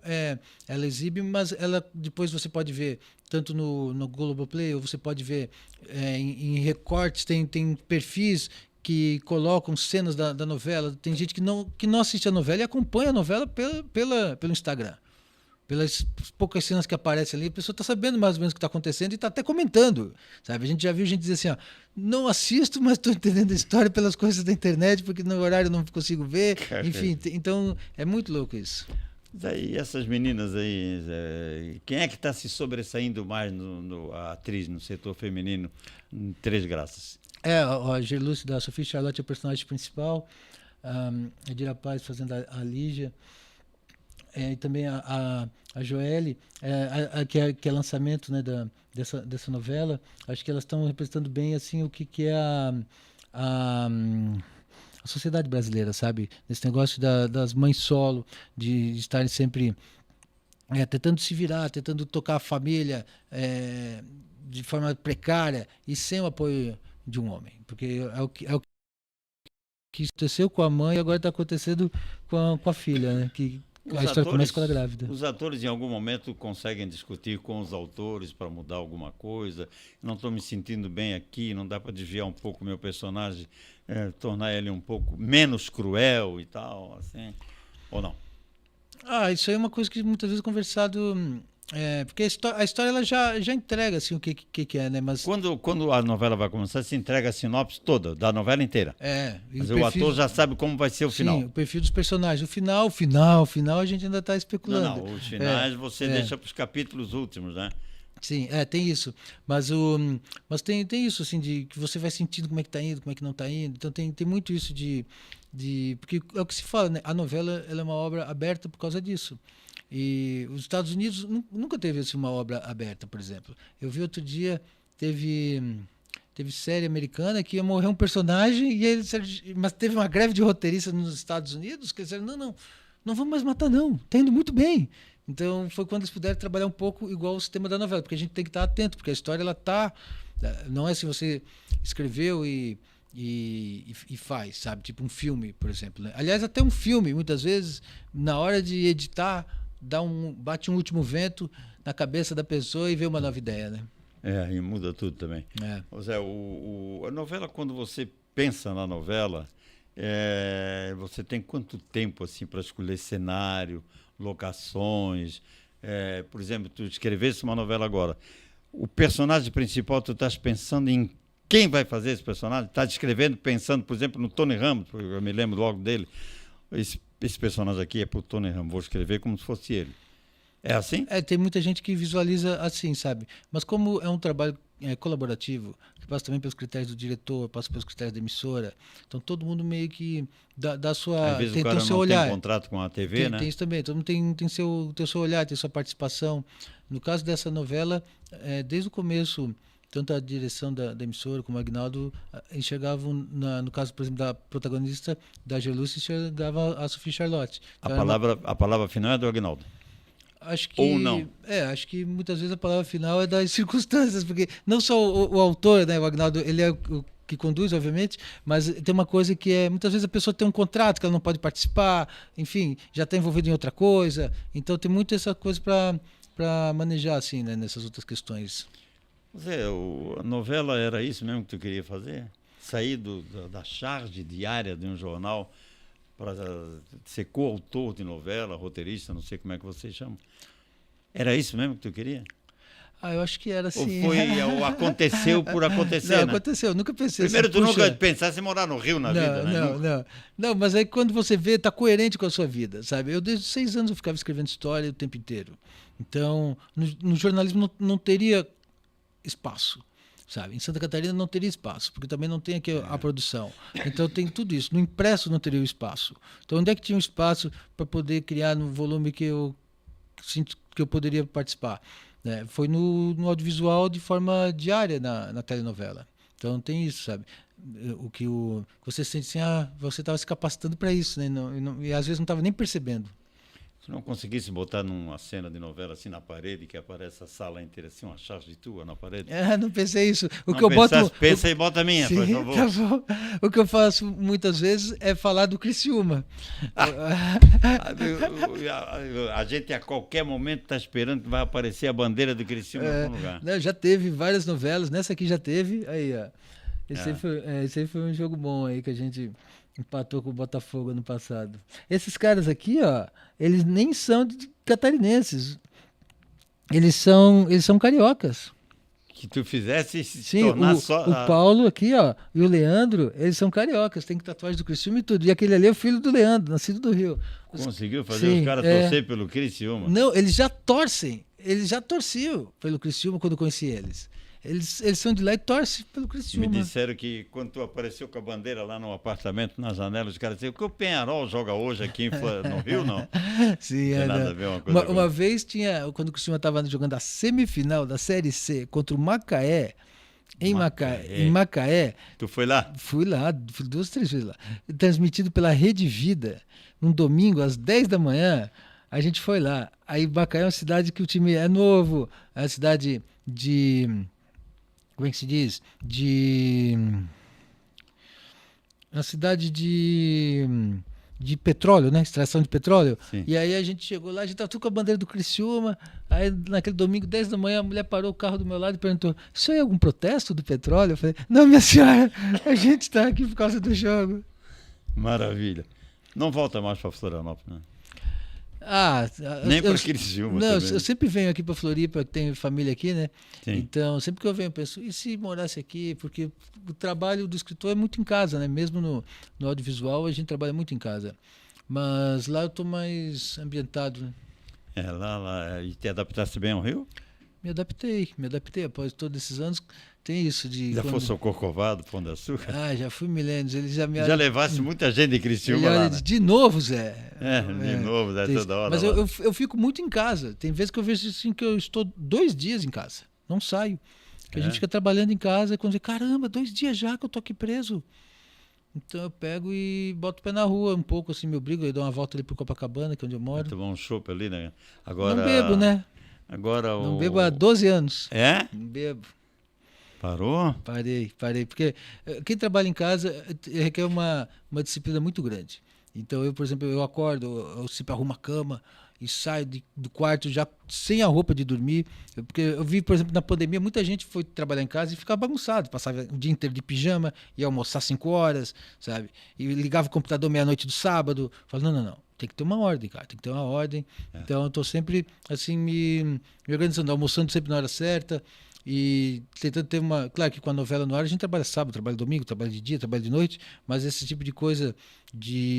B: ela exibe, mas ela depois você pode ver tanto no Globoplay, ou você pode ver em recortes, tem perfis que colocam cenas da novela. Tem gente que não assiste a novela e acompanha a novela pelo Instagram. Pelas poucas cenas que aparecem ali, a pessoa está sabendo mais ou menos o que está acontecendo e está até comentando, sabe? A gente já viu gente dizer assim, ó, não assisto, mas estou entendendo a história pelas coisas da internet, porque no horário eu não consigo ver. Enfim, então é muito louco isso.
A: Daí essas meninas aí, quem é que está se sobressaindo mais a atriz no setor feminino em Três Graças?
B: A Gerluce da Sophie Charlotte é o personagem principal, a Dira Paz fazendo a Lígia, e também a Joelle, que é lançamento, né, dessa novela. Acho que elas estão representando bem assim o que é a sociedade brasileira, sabe? Nesse negócio das mães solo, de estarem sempre tentando se virar, tentando tocar a família de forma precária e sem o apoio de um homem. Porque é o que aconteceu com a mãe e agora está acontecendo com a filha, né? A história começa com ela grávida.
A: Os atores em algum momento conseguem discutir com os autores para mudar alguma coisa. Não estou me sentindo bem aqui, não dá para desviar um pouco o meu personagem, tornar ele um pouco menos cruel e tal, assim, ou não?
B: Isso aí é uma coisa que muitas vezes é conversado, porque a história ela já entrega assim, o que é, né? Mas
A: quando a novela vai começar, se entrega a sinopse toda, da novela inteira. Mas o ator já sabe como vai ser o final.
B: Sim, o perfil dos personagens. O final, a gente ainda está especulando.
A: Não, os finais você deixa para os capítulos últimos, né?
B: Sim, tem isso. Mas tem isso, assim, de que você vai sentindo como é que está indo, como é que não está indo. Então tem muito isso porque é o que se fala, né? A novela ela é uma obra aberta por causa disso. E os Estados Unidos nunca teve assim, uma obra aberta, por exemplo. Eu vi outro dia, teve série americana que ia morrer um personagem, mas teve uma greve de roteiristas nos Estados Unidos que disseram, não vamos mais matar não, tá indo muito bem. Então foi quando eles puderam trabalhar um pouco igual o sistema da novela, porque a gente tem que estar atento, porque a história ela não é assim você escreveu e faz, sabe? Tipo um filme, por exemplo, né? Aliás, até um filme, muitas vezes, na hora de editar, bate um último vento na cabeça da pessoa e vê uma nova ideia, né?
A: E muda tudo também. Zé, a novela, quando você pensa na novela, você tem quanto tempo assim para escolher cenário, locações? Por exemplo, tu escrevesse uma novela agora, o personagem principal, tu estás pensando em quem vai fazer esse personagem? Está escrevendo, pensando, por exemplo, no Tony Ramos, eu me lembro logo dele. Esse personagem aqui é para o Tony Ramos, vou escrever como se fosse ele. É assim?
B: Tem muita gente que visualiza assim, sabe? Mas como é um trabalho colaborativo, que passa também pelos critérios do diretor, passa pelos critérios da emissora, então todo mundo meio que dá sua...
A: Às vezes o cara
B: tem seu
A: não
B: olhar.
A: tem contrato com a TV, né?
B: Tem isso também, todo mundo tem seu olhar, tem sua participação. No caso dessa novela, desde o começo, tanto a direção da emissora como o Agnaldo enxergavam, no caso, por exemplo, da protagonista, da Gerluce, enxergava a Sophie Charlotte. Então,
A: a palavra final é do Agnaldo.
B: Acho que,
A: ou não?
B: Acho que muitas vezes a palavra final é das circunstâncias, porque não só o autor, né, o Agnaldo, ele é o que conduz, obviamente, mas tem uma coisa que muitas vezes a pessoa tem um contrato que ela não pode participar, enfim, já está envolvida em outra coisa, então tem muito essa coisa para manejar, assim, né, nessas outras questões.
A: Zé, a novela era isso mesmo que tu queria fazer? Sair da charge diária de um jornal para ser coautor de novela, roteirista, não sei como é que você chama. Era isso mesmo que tu queria?
B: Eu acho que era assim.
A: Ou aconteceu por acontecer,
B: Não,
A: né?
B: aconteceu, nunca pensei
A: Primeiro,
B: assim,
A: tu nunca pensasse em morar no Rio na vida, né?
B: Não, mas aí quando você vê, tá coerente com a sua vida, sabe? Eu desde 6 anos eu ficava escrevendo história o tempo inteiro. Então, no jornalismo não teria espaço, sabe? Em Santa Catarina não teria espaço, porque também não tem aqui a produção. Então tem tudo isso. No impresso não teria o espaço. Então onde é que tinha um espaço para poder criar no volume que eu poderia participar? né? Foi no audiovisual de forma diária na telenovela. Então tem isso, sabe? Você sente assim, você estava se capacitando para isso, né? E às vezes não estava nem percebendo.
A: Se não conseguisse botar numa cena de novela assim na parede, que aparece a sala inteira assim, uma charge tua na parede.
B: Não pensei isso.
A: O que eu boto, pensa e bota a minha,
B: sim,
A: por favor.
B: Tá bom. O que eu faço muitas vezes é falar do Criciúma.
A: A gente a qualquer momento está esperando que vai aparecer a bandeira do Criciúma em algum lugar.
B: Já teve várias novelas, nessa aqui já teve. Aí, ó. Esse aí foi um jogo bom aí que a gente empatou com o Botafogo ano passado. Esses caras aqui, ó, eles nem são catarinenses. Eles são cariocas.
A: Que tu fizesse se
B: Sim,
A: tornar
B: o Paulo aqui, ó, e o Leandro, eles são cariocas, tem tatuagem do Criciúma e tudo. E aquele ali é o filho do Leandro, nascido do Rio.
A: Conseguiu fazer os caras torcer pelo Criciúma?
B: Não, eles já torciam pelo Criciúma quando eu conheci eles. Eles são de lá e torcem pelo Criciúma.
A: Me disseram que quando tu apareceu com a bandeira lá no apartamento, na janela, os caras diziam que o Penharol joga hoje aqui no Rio, não?
B: Sim,
A: não tem nada a ver uma coisa
B: uma vez quando o Criciúma estava jogando a semifinal da Série C contra o Macaé, em Macaé.
A: Tu foi lá?
B: Fui lá, fui 2, 3 vezes lá. Transmitido pela Rede Vida, num domingo, às 10 da manhã, a gente foi lá. Aí Macaé é uma cidade que o time é novo, é uma cidade de... Como é que se diz? Uma cidade de petróleo, né? Extração de petróleo.
A: Sim.
B: E aí a gente chegou lá, a gente estava tudo com a bandeira do Criciúma. Aí naquele domingo, 10 da manhã, a mulher parou o carro do meu lado e perguntou: "Isso aí é algum protesto do petróleo?" Eu falei: "Não, minha senhora, a gente está aqui por causa do jogo."
A: Maravilha. Não volta mais para Florianópolis, né? Nem para Criciúma.
B: Não,
A: também.
B: eu sempre venho aqui para Floripa, tenho família aqui, né?
A: Sim.
B: Então, sempre que eu venho, eu penso, e se morasse aqui? Porque o trabalho do escritor é muito em casa, né? Mesmo no audiovisual, a gente trabalha muito em casa. Mas lá eu estou mais ambientado, né?
A: Lá. E te adaptaste bem ao Rio?
B: Me adaptei. Após todos esses anos, tem isso de...
A: Já fosse ao Corcovado, Pão de Açúcar?
B: Já fui milênios. Eles já me
A: Já levasse muita gente de Criciúma lá, né?
B: De novo, Zé.
A: De novo, Zé, toda hora.
B: Mas eu fico muito em casa. Tem vezes que eu vejo assim que eu estou 2 dias em casa. Não saio. Que a gente fica trabalhando em casa e quando diz, caramba, 2 dias já que eu tô aqui preso. Então eu pego e boto o pé na rua um pouco, assim, me obrigo, eu dou uma volta ali pro Copacabana, que é onde eu moro.
A: Tomar um chopp ali, né? Agora...
B: Não bebo, né? Não bebo há 12 anos.
A: É?
B: Não bebo.
A: Parou?
B: Parei. Porque quem trabalha em casa requer uma disciplina muito grande. Então eu, por exemplo, eu acordo, eu sempre arrumo a cama e saio do quarto já sem a roupa de dormir. Porque eu vi, por exemplo, na pandemia, muita gente foi trabalhar em casa e ficava bagunçado. Passava o dia inteiro de pijama, ia almoçar 5 horas, sabe? E ligava o computador meia-noite do sábado. Falava, não. Tem que ter uma ordem, cara. Tem que ter uma ordem. Então eu tô sempre, assim, me organizando, almoçando sempre na hora certa. E tentando ter uma... Claro que com a novela no ar a gente trabalha sábado, trabalha domingo, trabalha de dia, trabalha de noite, mas esse tipo de coisa,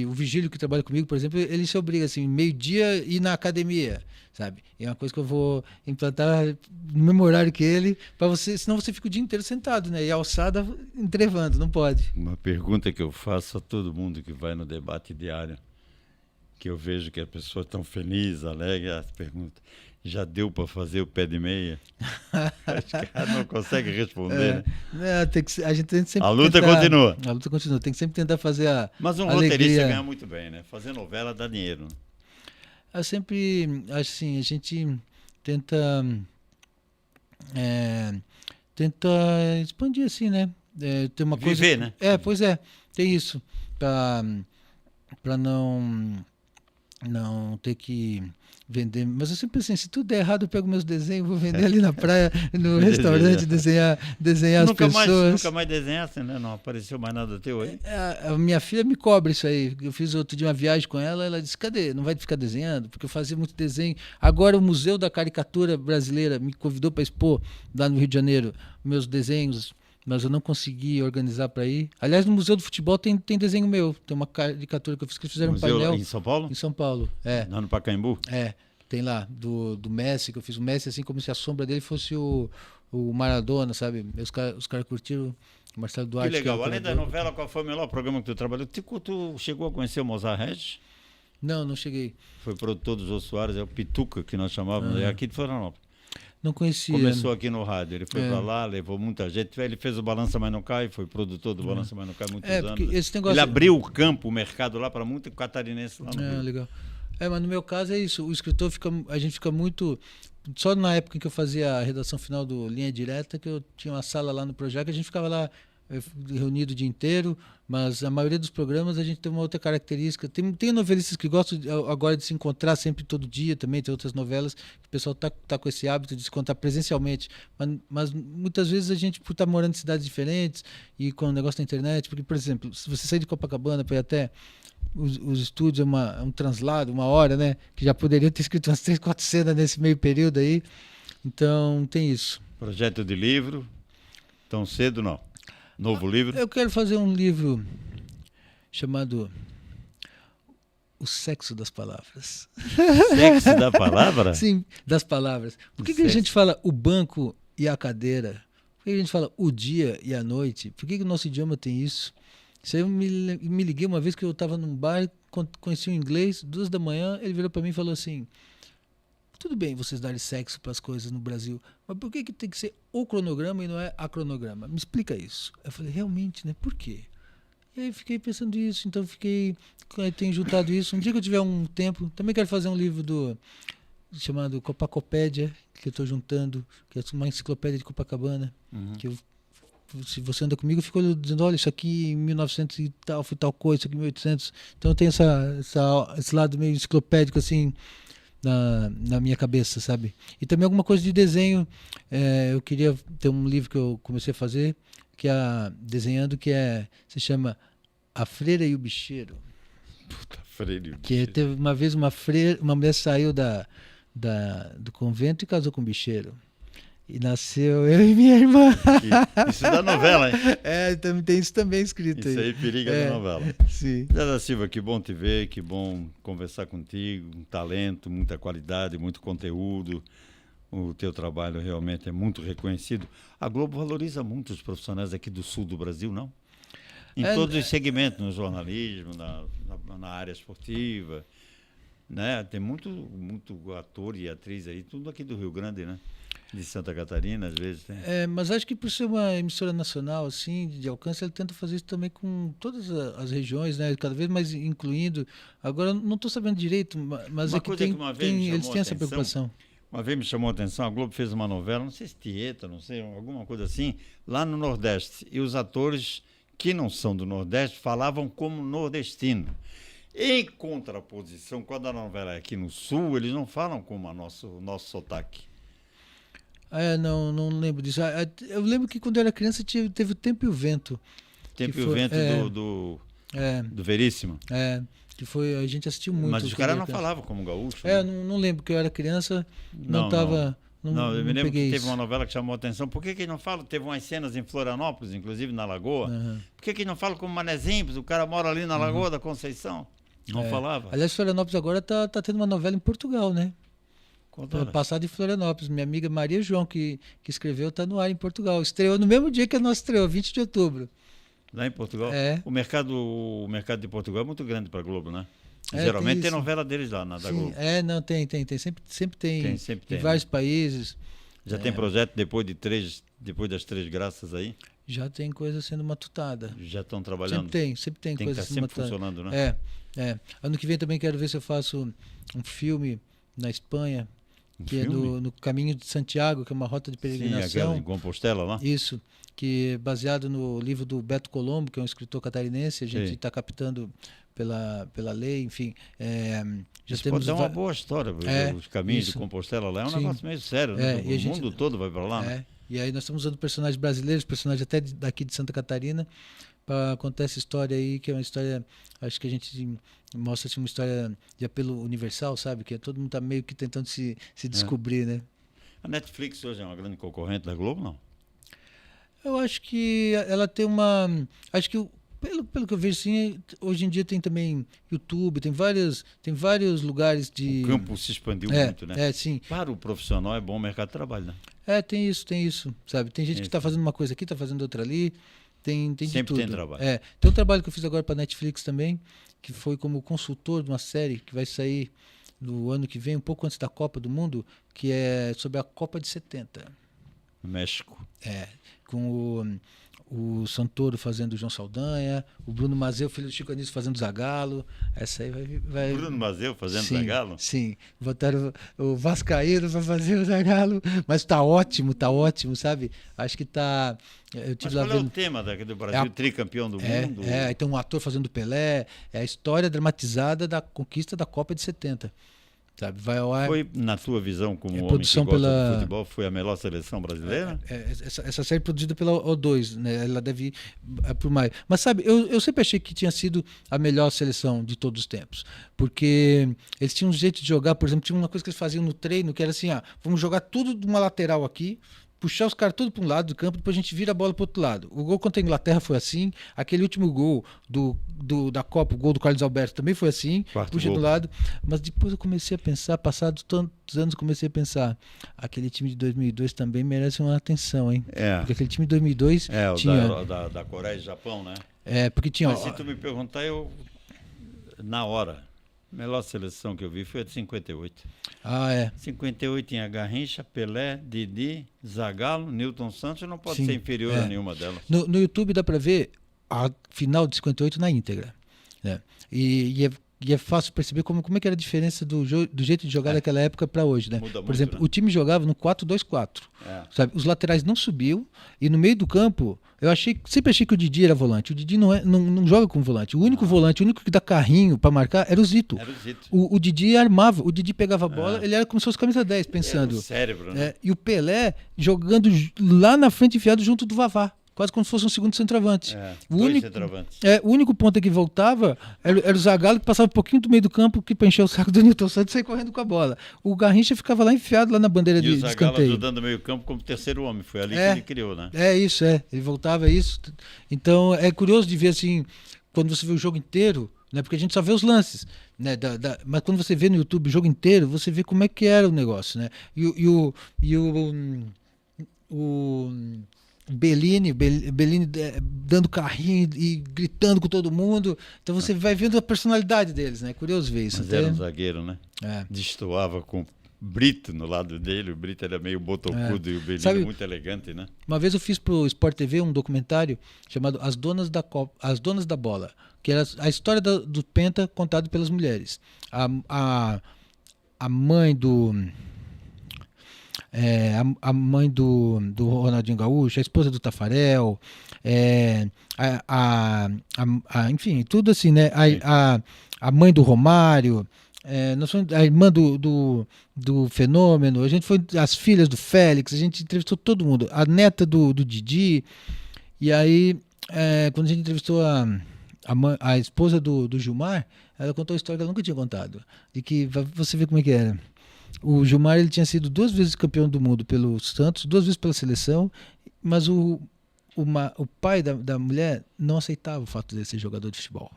B: o Vigílio que trabalha comigo, por exemplo, ele se obriga assim, meio-dia ir na academia, sabe? É uma coisa que eu vou implantar no mesmo horário que ele, para você, senão você fica o dia inteiro sentado, né? E a alçada entrevando, não pode.
A: Uma pergunta que eu faço a todo mundo que vai no debate diário, que eu vejo que as pessoas estão felizes, alegres, as perguntas: já deu para fazer o pé de meia? Os caras não conseguem responder, né?
B: A gente tem que sempre
A: A luta
B: tentar,
A: continua.
B: A luta continua. Tem que sempre tentar fazer a
A: Mas um
B: alegria.
A: roteirista ganha muito bem, né? Fazer novela dá dinheiro.
B: Eu sempre acho assim, a gente tenta expandir assim, né? Ter uma coisa...
A: Viver, né?
B: Pois é, tem isso. Para não ter que vender. Mas eu sempre pensei, se tudo der errado, eu pego meus desenhos, vou vender ali na praia, no restaurante, desenhar as pessoas.
A: Nunca mais desenhasse, né? Não apareceu mais nada teu aí?
B: A minha filha me cobra isso aí. Eu fiz outro dia uma viagem com ela, ela disse, cadê? Não vai ficar desenhando? Porque eu fazia muito desenho. Agora o Museu da Caricatura Brasileira me convidou para expor lá no Rio de Janeiro meus desenhos, mas eu não consegui organizar para ir. Aliás, no Museu do Futebol tem desenho meu. Tem uma caricatura que eu fiz, que eles fizeram
A: Museu
B: um painel.
A: Em São Paulo?
B: Em São Paulo,
A: Lá no Pacaembu?
B: Tem lá, do Messi, que eu fiz o Messi assim como se a sombra dele fosse o Maradona, sabe? Os caras curtiram o Marcelo Duarte.
A: Que legal.
B: Que
A: Além da novela, qual foi o melhor programa que tu trabalhou? Tu chegou a conhecer o Mozart Regis?
B: Não cheguei.
A: Foi produtor dos Jô Soares, é o Pituca, que nós chamávamos, é aqui de Florianópolis.
B: Não conhecia.
A: Começou aqui no rádio, ele foi para lá, levou muita gente. Ele fez o Balança Mas Não Cai, foi produtor do Balança Mas Não Cai muitos anos.
B: Esse negócio...
A: Ele abriu o campo, o mercado lá para muito catarinense lá no Rio.
B: Legal. Mas no meu caso é isso, o escritor a gente fica muito... Só na época em que eu fazia a redação final do Linha Direta, que eu tinha uma sala lá no Projac, a gente ficava lá reunido o dia inteiro, mas a maioria dos programas a gente tem uma outra característica. Tem novelistas que gostam agora de se encontrar sempre todo dia também, tem outras novelas que o pessoal tá com esse hábito de se encontrar presencialmente, mas muitas vezes a gente, por estar morando em cidades diferentes e com o negócio da internet, porque, por exemplo, se você sair de Copacabana para ir até os estúdios, é um translado, 1 hora, né? Que já poderia ter escrito umas 3, 4 cenas nesse meio período aí. Então, tem isso.
A: Projeto de livro, tão cedo não? Novo livro?
B: Eu quero fazer um livro chamado O Sexo das Palavras.
A: Sexo da palavra?
B: Sim, das palavras. Por que a gente fala o banco e a cadeira? Por que a gente fala o dia e a noite? Por que o nosso idioma tem isso? Isso aí eu me liguei uma vez que eu estava num bar, conheci um inglês, 2 da manhã, ele virou para mim e falou assim: tudo bem vocês darem sexo para as coisas no Brasil, mas por que tem que ser o cronograma e não é a cronograma? Me explica isso. Eu falei, realmente, né? Por quê? E aí fiquei pensando nisso, então tenho juntado isso. Um dia que eu tiver um tempo, também quero fazer um livro chamado Copacopédia, que eu estou juntando, que é uma enciclopédia de Copacabana, que se você anda comigo, eu fico dizendo, olha, isso aqui em 1900 e tal, foi tal coisa, isso aqui em 1800. Então tem esse lado meio enciclopédico, assim, na minha cabeça, sabe? E também alguma coisa de desenho. Eu queria ter um livro que eu comecei a fazer, que é desenhando, se chama A Freira e o Bicheiro.
A: Puta, Freira e o Bicheiro.
B: Que teve uma vez uma mulher saiu do convento e casou com um bicheiro. E nasceu eu e minha irmã.
A: Isso da novela, hein?
B: Tem isso também escrito
A: isso aí. Periga da novela.
B: Sim.
A: Zé da Silva, que bom te ver, que bom conversar contigo. Um talento, muita qualidade, muito conteúdo. O teu trabalho realmente é muito reconhecido. A Globo valoriza muito os profissionais aqui do sul do Brasil, não? Em todos os segmentos, no jornalismo, na área esportiva. Né? Tem muito ator e atriz aí, tudo aqui do Rio Grande, né? De Santa Catarina, às vezes. Tem.
B: Mas acho que por ser uma emissora nacional, assim, de alcance, ele tenta fazer isso também com todas as regiões, né? Cada vez mais incluindo. Agora, não estou sabendo direito, mas eles têm essa preocupação.
A: Uma vez me chamou a atenção, a Globo fez uma novela, não sei se Tieta, não sei, alguma coisa assim, lá no Nordeste. E os atores que não são do Nordeste falavam como nordestino. Em contraposição, quando a novela é aqui no Sul, eles não falam como o nosso sotaque.
B: Não lembro disso. Eu lembro que quando eu era criança teve o Tempo e o Vento.
A: Tempo e o Vento do Veríssimo.
B: Que foi, a gente assistiu muito.
A: Mas os caras não falavam como gaúcho.
B: Né? Não lembro, que eu era criança, não
A: eu me lembro que teve
B: isso.
A: uma novela que chamou a atenção. Por que não fala? Teve umas cenas em Florianópolis, inclusive na Lagoa. Por que não fala como Manezinho? O cara mora ali na Lagoa da Conceição. Não falava.
B: Aliás, Florianópolis agora tá tendo uma novela em Portugal, né? Passado em Florianópolis. Minha amiga Maria João, que escreveu, está no ar em Portugal. Estreou no mesmo dia que a nossa estreou, 20 de outubro.
A: Lá em Portugal? O mercado de Portugal é muito grande para a Globo, né?
B: É,
A: Geralmente tem novela deles lá, da Globo.
B: Não, tem. Sempre tem. Em vários países.
A: Já tem projeto depois das Três Graças aí?
B: Já tem coisa sendo matutada.
A: Já estão trabalhando?
B: Sempre tem coisa sendo
A: matutada. Funcionando, né?
B: Ano que vem também quero ver se eu faço um filme na Espanha, que é no Caminho de Santiago, que é uma rota de peregrinação.
A: Sim, aquela em Compostela lá?
B: Isso, que é baseado no livro do Beto Colombo, que é um escritor catarinense. A gente está captando pela lei, enfim.
A: Isso pode ser uma boa história, os caminhos de Compostela lá é um negócio meio sério, né? O mundo todo vai para lá, né?
B: E aí nós estamos usando personagens brasileiros, personagens até daqui de Santa Catarina, para contar essa história aí, que é uma história, acho que a gente mostra assim, uma história de apelo universal, sabe? Que todo mundo está meio que tentando se descobrir, né?
A: A Netflix hoje é uma grande concorrente da Globo, não?
B: Eu acho que ela tem acho que pelo que eu vejo, sim, hoje em dia tem também YouTube, tem vários lugares de...
A: O campo se expandiu muito, né?
B: Sim.
A: Para o profissional é bom o mercado de trabalho, né?
B: Tem isso, sabe? Tem gente que está fazendo uma coisa aqui, está fazendo outra ali, tem de tudo.
A: Sempre tem trabalho.
B: Tem um trabalho que eu fiz agora para a Netflix também, que foi como consultor de uma série que vai sair no ano que vem, um pouco antes da Copa do Mundo, que é sobre a Copa de 70.
A: México.
B: Com o Santoro fazendo o João Saldanha, o Bruno Mazeu, filho do Chico Anísio, fazendo o Zagallo. Essa aí vai...
A: Bruno Mazeu fazendo Zagallo?
B: Sim, botaram o Vascaíno para fazer o Zagallo, mas tá ótimo, sabe? Acho que tá... Eu tive
A: mas
B: lá
A: qual
B: vendo...
A: é o tema do Brasil, tricampeão do mundo?
B: Aí tem um ator fazendo Pelé, é a história dramatizada da conquista da Copa de 70. Sabe, vai ao ar.
A: Foi, na tua visão, como homem que
B: produção
A: gosta
B: pela...
A: de futebol, foi a melhor seleção brasileira?
B: Essa série produzida pela O2, né? Ela deve ir por mais. Mas sabe, eu sempre achei que tinha sido a melhor seleção de todos os tempos. Porque eles tinham um jeito de jogar, por exemplo, tinha uma coisa que eles faziam no treino, que era assim, vamos jogar tudo de uma lateral aqui, puxar os caras tudo para um lado do campo, depois a gente vira a bola para o outro lado. O gol contra a Inglaterra foi assim, aquele último gol da Copa, o gol do Carlos Alberto também foi assim, puxa do lado. Mas depois eu comecei a pensar, passados tantos anos, eu comecei a pensar, aquele time de 2002 também merece uma atenção, hein? Porque aquele time de 2002 tinha...
A: o da Coreia e Japão, né?
B: Porque tinha...
A: Mas se tu me perguntar, eu, na hora, a melhor seleção que eu vi foi a de 58. 58 tinha Garrincha, Pelé, Didi, Zagallo, Newton Santos, não pode ser inferior a nenhuma delas.
B: No YouTube dá para ver a final de 58 na íntegra, né? E é fácil perceber como é que era a diferença do jeito de jogar daquela época para hoje, né?
A: Muda
B: Por
A: muito,
B: exemplo,
A: né?
B: o time jogava no 4-2-4, sabe? Os laterais não subiam e no meio do campo sempre achei que o Didi era volante. O Didi não joga como volante. O único volante, o único que dá carrinho para marcar era o Zito. O Didi armava, o Didi pegava a bola, ele era como se fosse camisa 10, pensando.
A: Era o cérebro, né?
B: E o Pelé jogando lá na frente, enfiado junto do Vavá. Quase como se fosse um segundo centroavante. O único ponta que voltava era o Zagallo, que passava um pouquinho do meio do campo que pra encher o saco do Newton Santos e sair correndo com a bola. O Garrincha ficava lá enfiado lá na bandeira de escanteio.
A: E o Zagallo ajudando o meio campo como terceiro homem. Foi ali que ele criou, né?
B: Ele voltava isso. Então é curioso de ver assim, quando você vê o jogo inteiro, né? Porque a gente só vê os lances, né? Mas quando você vê no YouTube o jogo inteiro, você vê como é que era o negócio, né? O Bellini dando carrinho e gritando com todo mundo. Então você vai vendo a personalidade deles, né? Curioso ver isso.
A: Mas era um zagueiro, né? Destoava com Brito no lado dele. O Brito era meio botocudo e o Bellini muito elegante, né?
B: Uma vez eu fiz pro Sport TV um documentário chamado As Donas da Bola, que era a história do Penta contado pelas mulheres. A mãe do... a mãe do Ronaldinho Gaúcho, a esposa do Tafarel, enfim, tudo assim, né? A mãe do Romário, a irmã do Fenômeno, a gente foi as filhas do Félix, a gente entrevistou todo mundo, a neta do Didi, e aí quando a gente entrevistou a esposa do Gilmar, ela contou a história que ela nunca tinha contado, de que você vê como é que era. O Gilmar ele tinha sido 2 vezes campeão do mundo pelo Santos, 2 vezes pela seleção, mas o pai da mulher não aceitava o fato de ser jogador de futebol.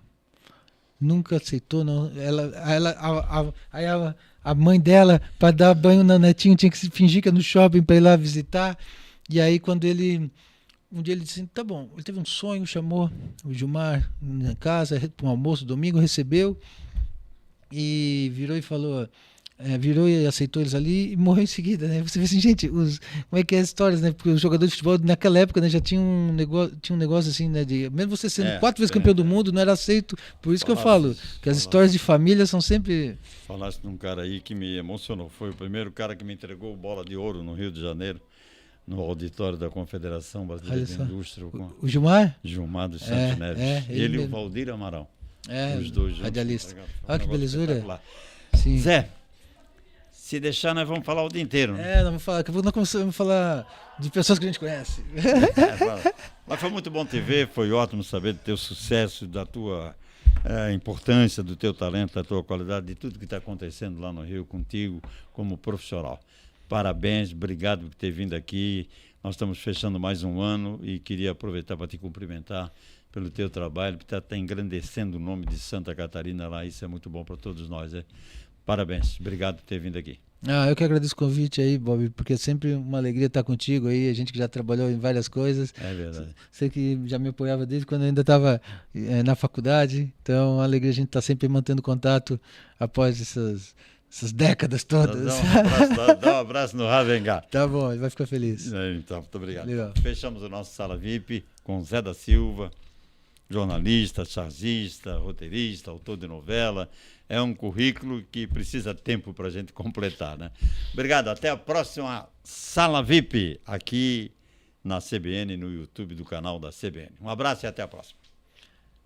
B: Nunca aceitou, não. A mãe dela, para dar banho na netinha, tinha que se fingir que ia no shopping para ir lá visitar. E aí, quando um dia ele disse assim, tá bom, ele teve um sonho, chamou o Gilmar na casa para um almoço domingo, recebeu e virou e falou... virou e aceitou eles ali e morreu em seguida, né? Você vê assim, gente, como é que é as histórias, né? Porque os jogadores de futebol naquela época, né, já tinha um negócio assim, né? Mesmo você sendo 4 vezes campeão do mundo, não era aceito. Por isso que eu falo que as histórias de família são sempre...
A: Falaste de um cara aí que me emocionou. Foi o primeiro cara que me entregou bola de ouro no Rio de Janeiro, no auditório da Confederação Brasileira de Indústria.
B: O Gilmar?
A: Gilmar dos Santos Neves. Ele e o Valdir Amaral. Os dois juntos.
B: Radialista. Olha que belezura.
A: Sim. Zé, se deixar, nós vamos falar o dia inteiro. Né?
B: Nós começamos a falar de pessoas que a gente conhece.
A: Mas foi muito bom te ver, foi ótimo saber do teu sucesso, da tua importância, do teu talento, da tua qualidade, de tudo que está acontecendo lá no Rio contigo como profissional. Parabéns, obrigado por ter vindo aqui. Nós estamos fechando mais um ano e queria aproveitar para te cumprimentar pelo teu trabalho, por estar engrandecendo o nome de Santa Catarina lá. Isso é muito bom para todos nós, né? Parabéns, obrigado por ter vindo aqui.
B: Eu que agradeço o convite aí, Bob, porque é sempre uma alegria estar contigo aí, a gente que já trabalhou em várias coisas.
A: É verdade.
B: Você que já me apoiava desde quando eu ainda estava na faculdade, então é uma alegria a gente estar sempre mantendo contato após essas essas décadas todas.
A: Dá um abraço no Ravengá.
B: Tá bom, ele vai ficar feliz.
A: Então, muito obrigado.
B: Legal.
A: Fechamos o nosso Sala VIP com Zé da Silva, jornalista, chargista, roteirista, autor de novela. É um currículo que precisa tempo para a gente completar, né? Obrigado, até a próxima Sala VIP, aqui na CBN, no YouTube do canal da CBN. Um abraço e até a próxima.